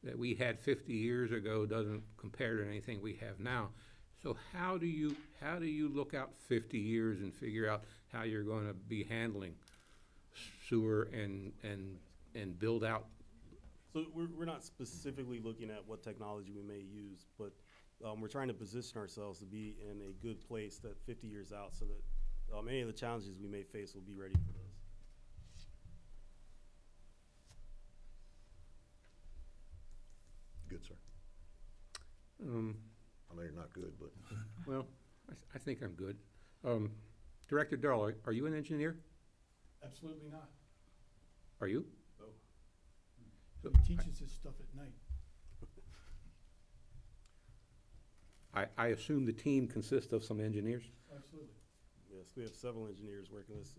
that we had 50 years ago doesn't compare to anything we have now. So how do you look out 50 years and figure out how you're going to be handling sewer and build out? So we're not specifically looking at what technology we may use, but we're trying to position ourselves to be in a good place that 50 years out so that any of the challenges we may face will be ready for those. Good, sir. I know you're not good, but. Well, I think I'm good. Director Darrell, are you an engineer? Absolutely not. Are you? No. So He teaches this stuff at night. I assume the team consists of some engineers? Absolutely. Yes, we have several engineers working this.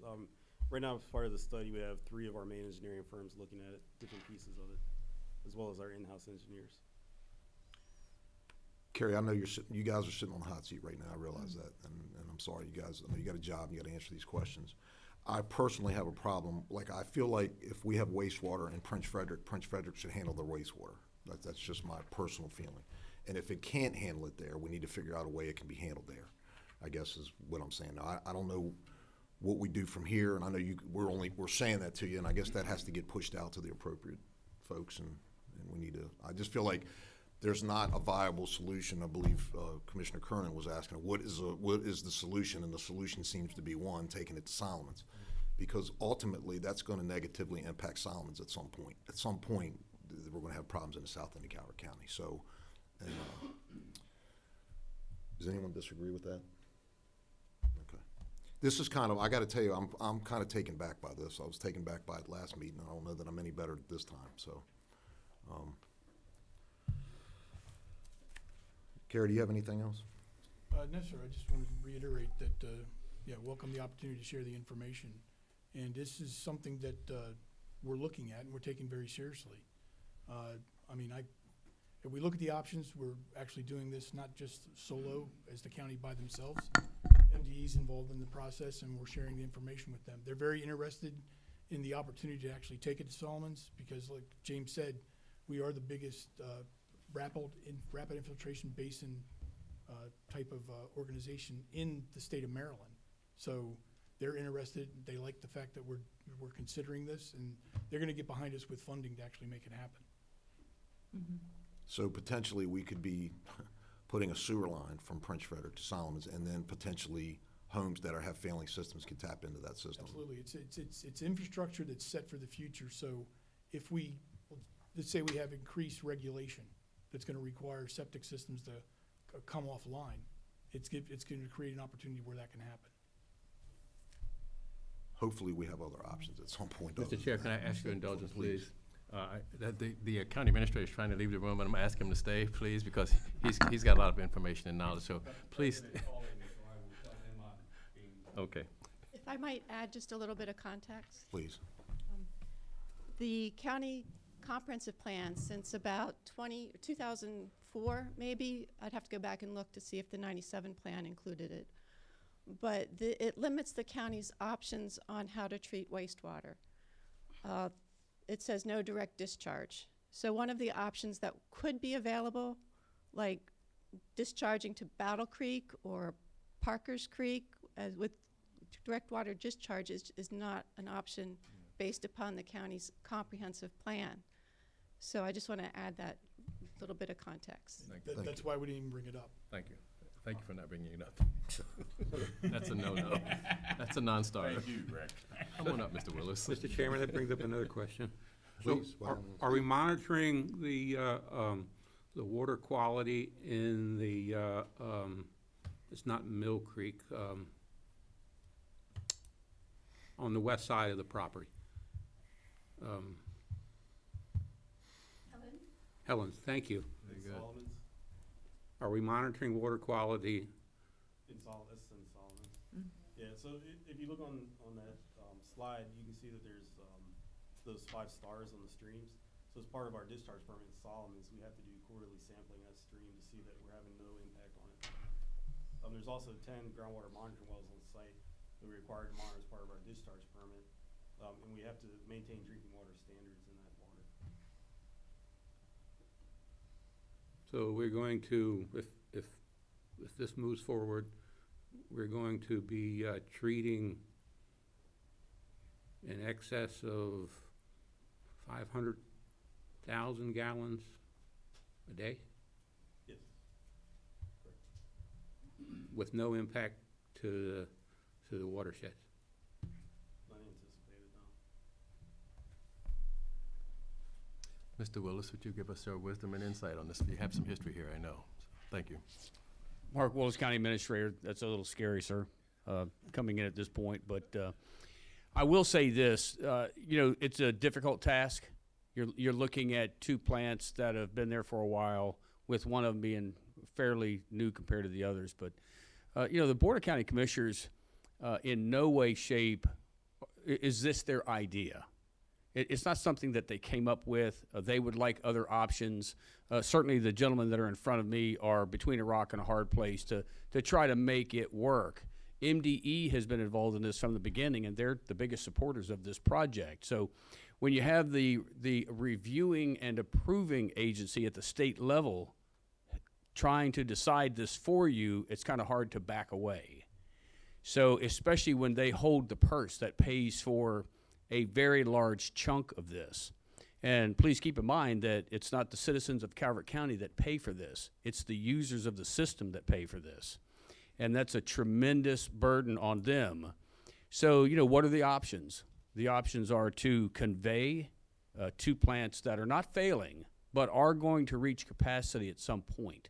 Right now, as part of the study, we have 3 of our main engineering firms looking at it, different pieces of it, as well as our in-house engineers. Kerry, I know you guys are sitting on the hot seat right now, I realize that, and I'm sorry, you guys, I know you got a job, you gotta answer these questions. I personally have a problem, like, I feel like if we have wastewater in Prince Frederick should handle their wastewater. That's just my personal feeling. And if it can't handle it there, we need to figure out a way it can be handled there, I guess is what I'm saying. Now, I don't know what we do from here, and I know we're saying that to you, and I guess that has to get pushed out to the appropriate folks, and we need to, I just feel like there's not a viable solution. I believe Commissioner Kernan was asking, what is the solution? And the solution seems to be one, taking it to Solomon's. Because ultimately, that's gonna negatively impact Solomon's at some point. At some point, we're gonna have problems in the south end of Calvert County. So, does anyone disagree with that? Okay. This is kind of, I gotta tell you, I'm kind of taken back by this. I was taken back by it last meeting. I don't know that I'm any better this time, so. Kerry, do you have anything else? No, sir, I just wanted to reiterate that, welcome the opportunity to share the information. And this is something that we're looking at and we're taking very seriously. If we look at the options, we're actually doing this not just solo as the county by themselves. MDE's involved in the process and we're sharing the information with them. They're very interested in the opportunity to actually take it to Solomon's because like James said, we are the biggest rapid infiltration basin type of organization in the state of Maryland. So they're interested, they like the fact that we're considering this, and they're gonna get behind us with funding to actually make it happen. So potentially, we could be putting a sewer line from Prince Frederick to Solomon's, and then potentially homes that have failing systems can tap into that system. Absolutely, it's infrastructure that's set for the future, so if we, let's say we have increased regulation that's gonna require septic systems to come offline, it's gonna create an opportunity where that can happen. Hopefully, we have other options at some point. other Mr. than Chair, that. can I ask your indulgence, please? The county administrator is trying to leave the room, and I'm asking him to stay, please, because he's got a lot of information and knowledge, so please. Okay. If I might add just a little bit of context. Please. The county comprehensive plan since about 2004, maybe, I'd have to go back and look to see if the 97 plan included it. But it limits the county's options on how to treat wastewater. It says no direct discharge. So one of the options that could be available, like discharging to Battle Creek or Parker's Creek with direct water discharge, is not an option based upon the county's comprehensive plan. So I just want to add that little bit of context. That's why we didn't even bring it up. Thank you. Thank you for not bringing it up. That's a no-no. That's a non-starter. Thank you, Greg. Come on up, Mr. Willis. Mr. Chairman, that brings up another question. Please, So are we monitoring the water quality in the, it's not Mill Creek, on the west side of the property? Helen's, thank you. Very good. Solomon's, Are we monitoring water quality? in Solomon's. Yeah, so if you look on that slide, you can see that there's those 5 stars on the streams. So as part of our discharge permit in Solomon's, we have to do quarterly sampling of that stream to see that we're having no impact on it. There's also 10 groundwater monitoring wells on site that we're required to monitor as part of our discharge permit. And we have to maintain drinking water standards in that water. So we're going to, if this moves forward, we're going to be treating in excess of 500,000 gallons a day Yes. Correct. with no impact to the watershed. Not anticipated, no. Mr. Willis, would you give us your wisdom and insight on this? You have some history here, I know. Thank you. Mark Willis, County Administrator. That's a little scary, sir, coming in at this point. But I will say this, it's a difficult task. You're looking at 2 plants that have been there for a while, with one of them being fairly new compared to the others. But, the Board of County Commissioners, in no way, shape, is this their idea. It's not something that they came up with. They would like other options. Certainly the gentlemen that are in front of me are between a rock and a hard place to try to make it work. MDE has been involved in this from the beginning, and they're the biggest supporters of this project. So when you have the reviewing and approving agency at the state level trying to decide this for you, it's kind of hard to back away. So especially when they hold the purse that pays for a very large chunk of this. And please keep in mind that it's not the citizens of Calvert County that pay for this. It's the users of the system that pay for this. And that's a tremendous burden on them. So, what are the options? The options are to convey 2 plants that are not failing, but are going to reach capacity at some point.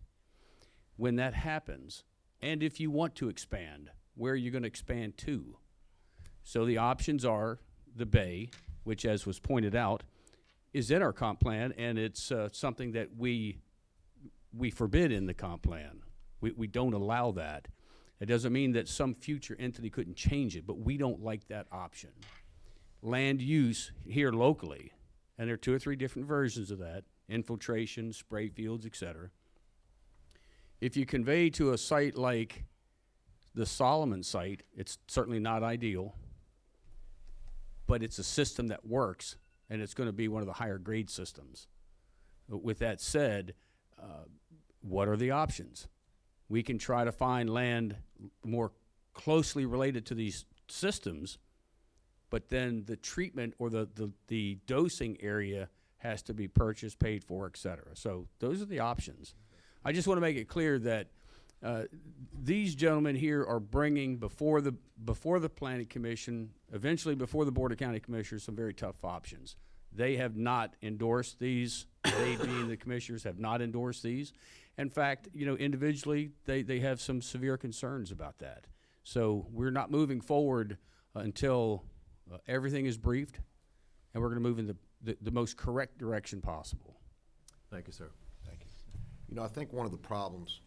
When that happens, and if you want to expand, where are you going to expand to? So the options are the bay, which, as was pointed out, is in our comp plan, and it's something that we forbid in the comp plan. We don't allow that. It doesn't mean that some future entity couldn't change it, but we don't like that option. Land use here locally, and there are 2 or 3 different versions of that: infiltration, spray fields, etc. If you convey to a site like the Solomon site, it's certainly not ideal, but it's a system that works, and it's going to be one of the higher grade systems. With that said, what are the options? We can try to find land more closely related to these systems, but then the treatment or the dosing area has to be purchased, paid for, et cetera. So those are the options. I just want to make it clear that these gentlemen here are bringing before the Planning Commission, eventually before the Board of County Commissioners, some very tough options. They have not endorsed these. They, being the commissioners, have not endorsed these. In fact, individually, they have some severe concerns about that. So we're not moving forward until everything is briefed, and we're going to move in the most correct direction possible. Thank you, sir. Thank you. I think one of the problems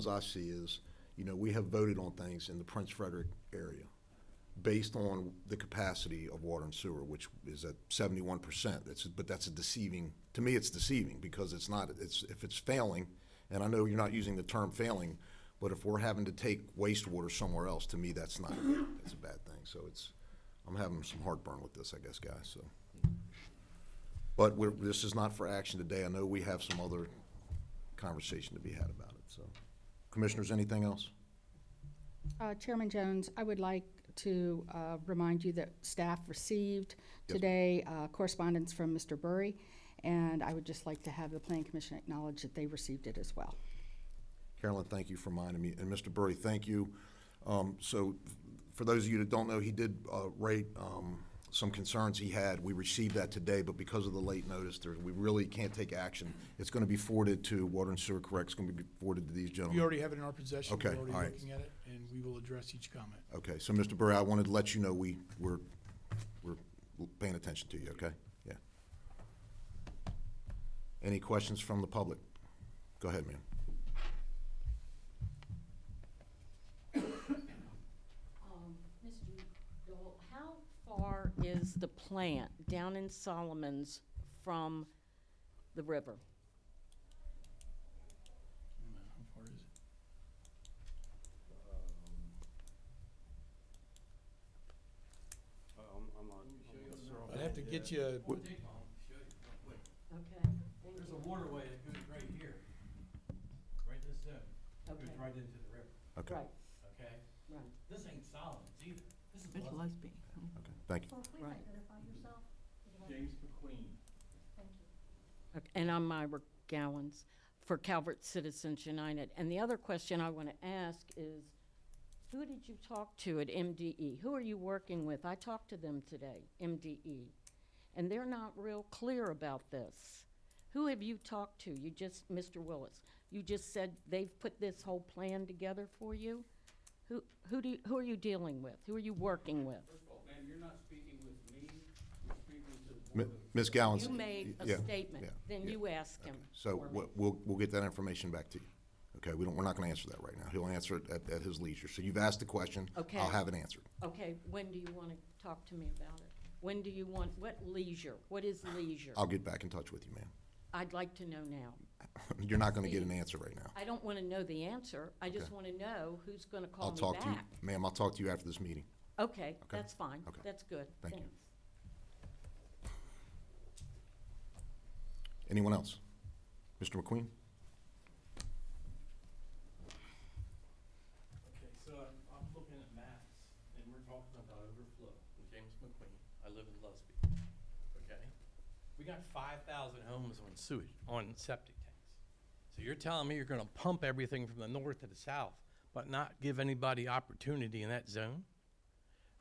I see is, we have voted on things in the Prince Frederick area based on the capacity of water and sewer, which is at 71%. But that's to me, it's deceiving because if it's failing, and I know you're not using the term failing, but if we're having to take wastewater somewhere else, to me, that's a bad thing. So I'm having some heartburn with this, I guess, guys, so. But this is not for action today. I know we have some other conversation to be had about it, so. Commissioners, anything else? Chairman Jones, I would like to remind you that staff received today correspondence from Mr. Burry, and I would just like to have the Planning Commission acknowledge that they received it as well. Carolyn, thank you for reminding me, and Mr. Burry, thank you. So for those of you that don't know, he did rate some concerns he had. We received that today, but because of the late notice, we really can't take action. It's going to be forwarded to Water and Sewer Correct. It's going to be forwarded to these gentlemen. We already have it in our possession. Okay, We're already all right. looking at it, and we will address each comment. Okay, so Mr. Burry, I wanted to let you know we're paying attention to you, okay? Yeah. Any questions from the public? Go ahead, ma'am. Mr. Dole, how far is the plant down in Solomon's from the river? How far is it? I'd have to get you. Okay. There's a waterway that goes right here, right in this zone. Okay. Goes right into the river. Okay. Right, Okay? right. This ain't Solomon's either. This is It's Lusby. Okay, thank you. Right. James McQueen. Okay, and I'm Myra Gowans for Calvert Citizens United. And the other question I want to ask is, who did you talk to at MDE? Who are you working with? I talked to them today, MDE, and they're not real clear about this. Who have you talked to? Mr. Willis, you just said they've put this whole plan together for you? Who are you dealing with? Who are you working with? First of all, ma'am, you're not speaking with me, you're speaking to the Board of Ms. Gallins. You made a yeah, statement, yeah, then yeah. you ask him. So for me. we'll get that information back to you. Okay, we're not going to answer that right now. He'll answer it at his leisure. So you've asked the question. Okay. I'll have it answered. Okay, when do you want to talk to me about it? When do you want, what leisure? What is leisure? I'll get back in touch with you, ma'am. I'd like to know now. You're not going to get an answer right now. I don't want to know the answer. I just Okay. want to know who's going to call I'll me talk to you, back. ma'am, I'll talk to you after this meeting. Okay, that's fine. Okay. That's good. Thank you. Thanks. Anyone else? Mr. McQueen? Okay, so I'm looking at maps, and we're talking about overflow. I'm James McQueen. I live in Lusby. Okay? We got 5,000 homes on sewage, on septic tanks. So you're telling me you're gonna pump everything from the north to the south, but not give anybody opportunity in that zone?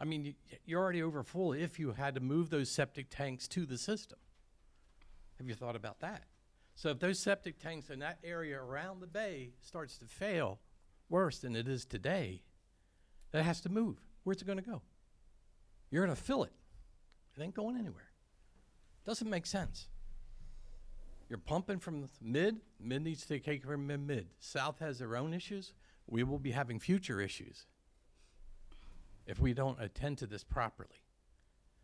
I mean, you're already over full if you had to move those septic tanks to the system. Have you thought about that? So if those septic tanks in that area around the bay starts to fail worse than it is today, that has to move. Where's it gonna go? You're gonna fill it. It ain't going anywhere. Doesn't make sense. You're pumping from the mid needs to take care of mid. South has their own issues. We will be having future issues if we don't attend to this properly.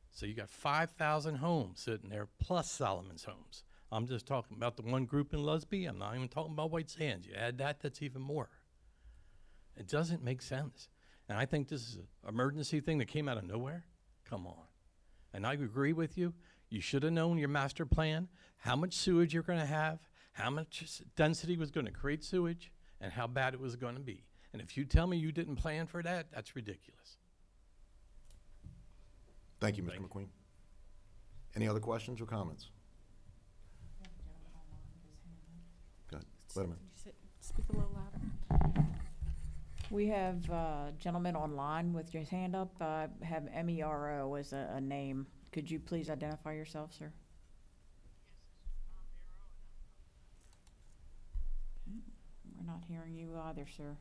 So you got 5,000 homes sitting there, plus Solomon's homes. I'm just talking about the one group in Lusby. I'm not even talking about White Sands. You add that, that's even more. It doesn't make sense. And I think this is an emergency thing that came out of nowhere. Come on. And I agree with you. You should have known your master plan, how much sewage you're going to have, how much density was going to create sewage, and how bad it was going to be. And if you tell me you didn't plan for that, that's ridiculous. Thank you, Mr. McQueen. Any other questions or comments? Go ahead. Wait a minute. Speak a little louder. We have a gentleman online with his hand up. Have MERO as a name. Could you please identify yourself, sir? We're not hearing you either, sir.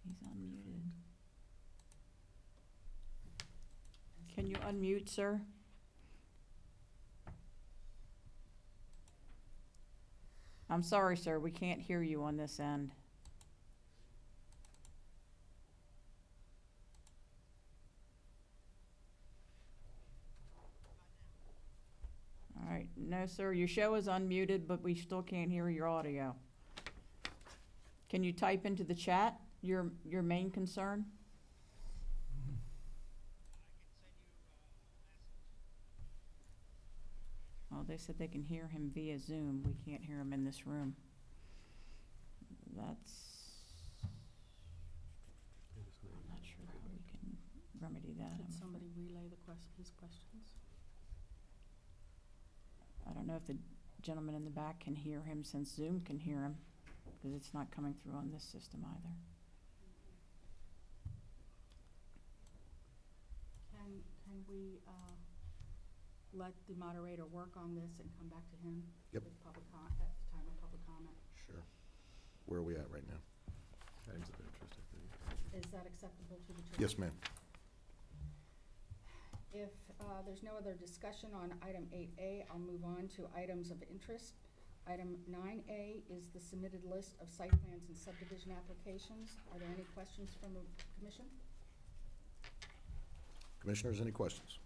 He's unmuted. Can you unmute, sir? I'm sorry, sir, we can't hear you on this end. All right, no, sir, your show is unmuted, but we still can't hear your audio. Can you type into the chat your main concern? Oh, they said they can hear him via Zoom. We can't hear him in this room. That's, I'm not sure how we can remedy that. Could somebody relay his questions? I don't know if the gentleman in the back can hear him since Zoom can hear him, because it's not coming through on this system either. Can we, let the moderator work on this and come back to him? Yep. With public at the time of public comment? Sure. Where are we at right now? Items of interest, I think. Is that acceptable to the chair? Yes, ma'am. If there's no other discussion on item 8A, I'll move on to items of interest. Item 9A is the submitted list of site plans and subdivision applications. Are there any questions from the commission? Commissioners, any questions?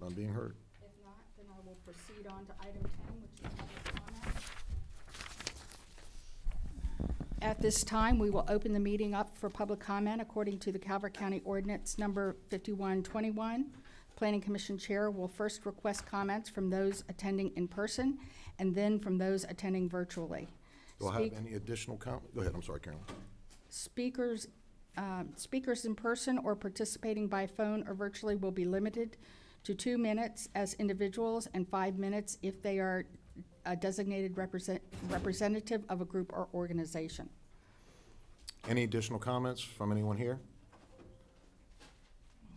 None being heard. If not, then I will proceed on to item 10, which is public comment. At this time, we will open the meeting up for public comment according to the Calvert County Ordinance number 5121. Planning Commission Chair will first request comments from those attending in person and then from those attending virtually. Do I have any additional comment? Go ahead, I'm sorry, Carolyn. Speakers in person or participating by phone or virtually will be limited to 2 minutes as individuals and 5 minutes if they are a designated representative of a group or organization. Any additional comments from anyone here?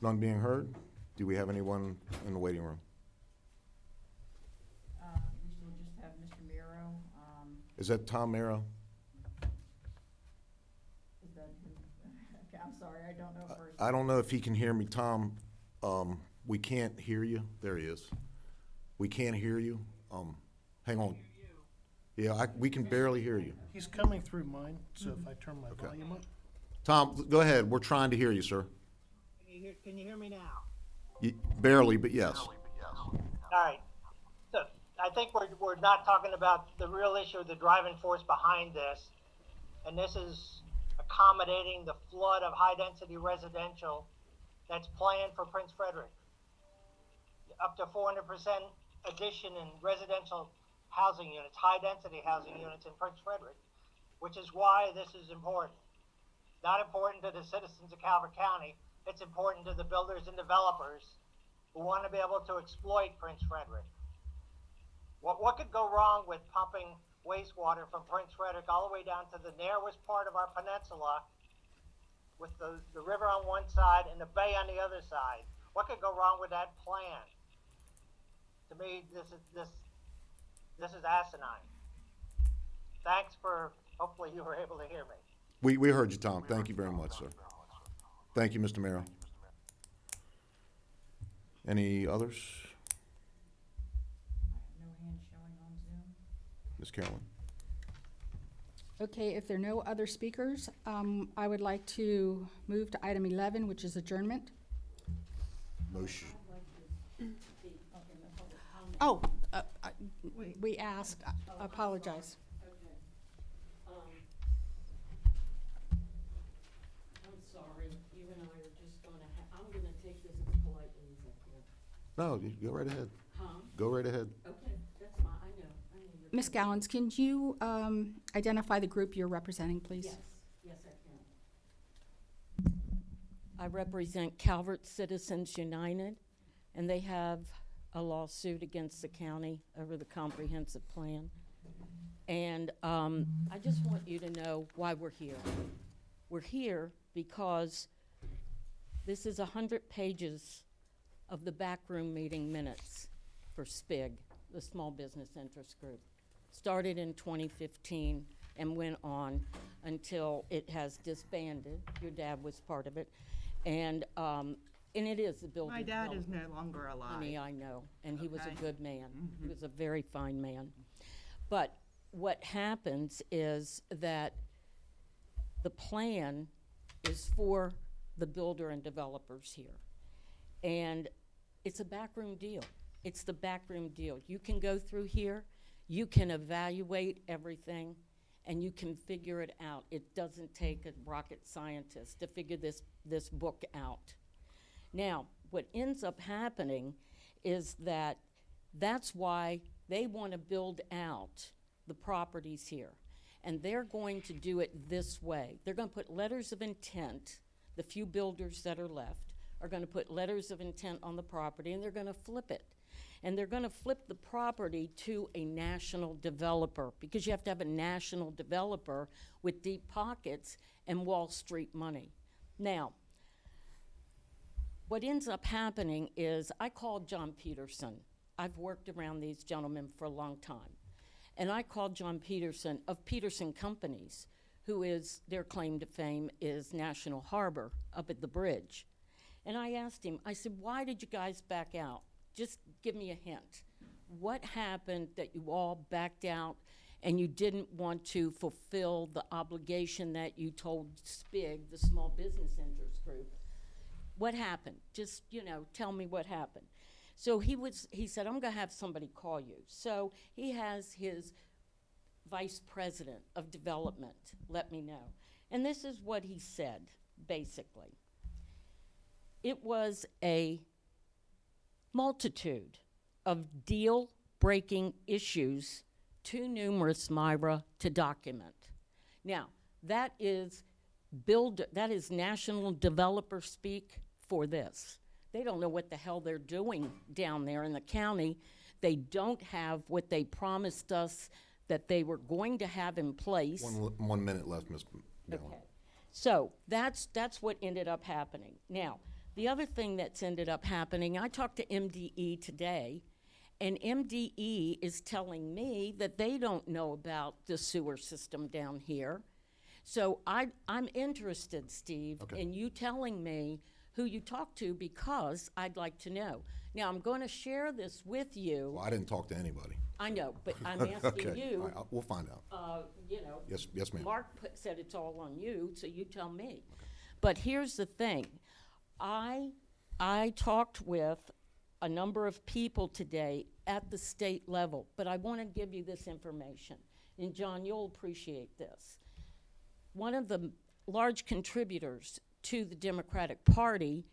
None being heard? Do we have anyone in the waiting room? We still just have Mr. Miro. Is that Tom Mero? Is that him? Okay, I'm sorry, I don't know first. I don't know if he can hear me, Tom. We can't hear you. There he is. We can't hear you. Hang on. Yeah, we can barely hear you. He's coming through mine, so if I turn my volume up. Tom, go ahead. We're trying to hear you, sir. Can you hear me now? Barely, but yes. All right. So I think we're not talking about the real issue, the driving force behind this. And this is accommodating the flood of high-density residential that's planned for Prince Frederick. Up to 400% addition in residential housing units, high-density housing units in Prince Frederick, which is why this is important. Not important to the citizens of Calvert County. It's important to the builders and developers who want to be able to exploit Prince Frederick. What could go wrong with pumping wastewater from Prince Frederick all the way down to the narrowest part of our peninsula with the river on one side and the bay on the other side? What could go wrong with that plan? To me, this is asinine. Thanks for, hopefully you were able to hear me. We heard you, Tom. Thank you very much, sir. Thank you, Mr. Mero. Any others? No hand showing on Zoom. Ms. Carolyn? Okay, if there are no other speakers, I would like to move to item 11, which is adjournment. Motion. Oh, we asked, I apologize. I'm sorry, you and I are just gonna I'm gonna take this as politely as I can. No, you go right ahead. Huh? Go right ahead. Okay, that's fine, I know you're. Ms. Gallons, can you identify the group you're representing, please? Yes, yes, I can. I represent Calvert Citizens United, and they have a lawsuit against the county over the comprehensive plan. And I just want you to know why we're here. We're here because this is 100 pages of the backroom meeting minutes for SPIG, the Small Business Interest Group. Started in 2015 and went on until it has disbanded. Your dad was part of it. And it is a building. My dad is no longer alive. Honey, I know, and he was a Okay. good man. He was a very fine man. But what happens is that the plan is for the builder and developers here. And it's a backroom deal. It's the backroom deal. You can go through here, you can evaluate everything, and you can figure it out. It doesn't take a rocket scientist to figure this book out. Now, what ends up happening is that that's why they want to build out the properties here. And they're going to do it this way. They're going to put letters of intent, the few builders that are left are going to put letters of intent on the property, and they're going to flip it. And they're going to flip the property to a national developer, because you have to have a national developer with deep pockets and Wall Street money. Now, what ends up happening is I called John Peterson. I've worked around these gentlemen for a long time. And I called John Peterson of Peterson Companies, who is, their claim to fame is National Harbor up at the bridge. And I asked him, I said, why did you guys back out? Just give me a hint. What happened that you all backed out and you didn't want to fulfill the obligation that you told SPIG, the Small Business Interest Group? What happened? Just, tell me what happened. So he said, I'm gonna have somebody call you. So he has his vice president of development let me know. And this is what he said, basically. It was a multitude of deal-breaking issues, too numerous, Myra, to document. Now, that is national developer speak for this. They don't know what the hell they're doing down there in the county. They don't have what they promised us that they were going to have in place. 1 minute left, Ms. Gallon. Okay. So that's what ended up happening. Now, the other thing that's ended up happening, I talked to MDE today, and MDE is telling me that they don't know about the sewer system down here. So I'm interested, Steve, in you telling me who you talked to, because I'd like to know. Now, I'm going to share this with you. Well, I didn't talk to anybody. I know, but I'm asking Okay. you. All right, we'll find out. Yes, ma'am. Mark said it's all on you, so you tell me. But here's the thing. I talked with a number of people today at the state level, but I want to give you this information. And John, you'll appreciate this. One of the large contributors to the Democratic Party,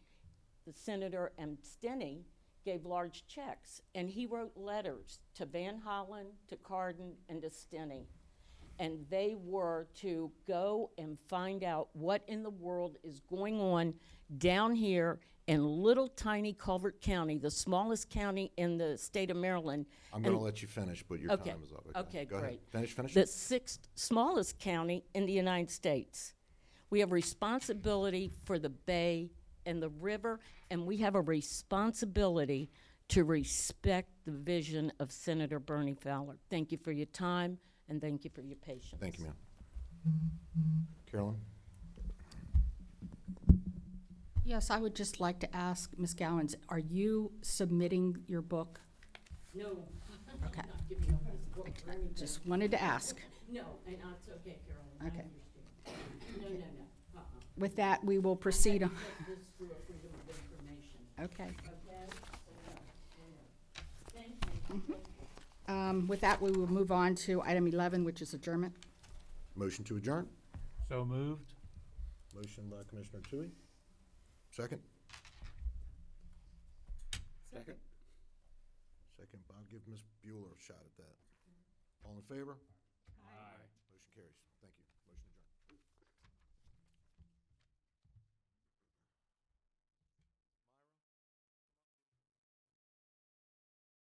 the Senator Amsteny, gave large checks, and he wrote letters to Van Hollen, to Cardin, and to Steny. And they were to go and find out what in the world is going on down here in little tiny Calvert County, the smallest county in the state of Maryland. I'm going to let you finish, but your time is up. Okay, Go great. ahead. Finish. The sixth smallest county in the United States. We have responsibility for the bay and the river, and we have a responsibility to respect the vision of Senator Bernie Fowler. Thank you for your time, and thank you for your patience. Thank you, ma'am. Carolyn? Yes, I would just like to ask Ms. Gowans, are you submitting your book? No. Okay. I'm not giving up this book or anything. Just wanted to ask. No, and it's okay, Carolyn. Okay. I understand. No. With that, we will proceed on. I have to get this through a freedom of information. Okay. Okay? So, thank you. With that, we will move on to item 11, which is adjournment. Motion to adjourn? So moved? Motion by Commissioner Tui. Second? Second. Second, I'll give Ms. Bueller a shot at that. All in favor? Aye. Motion carries.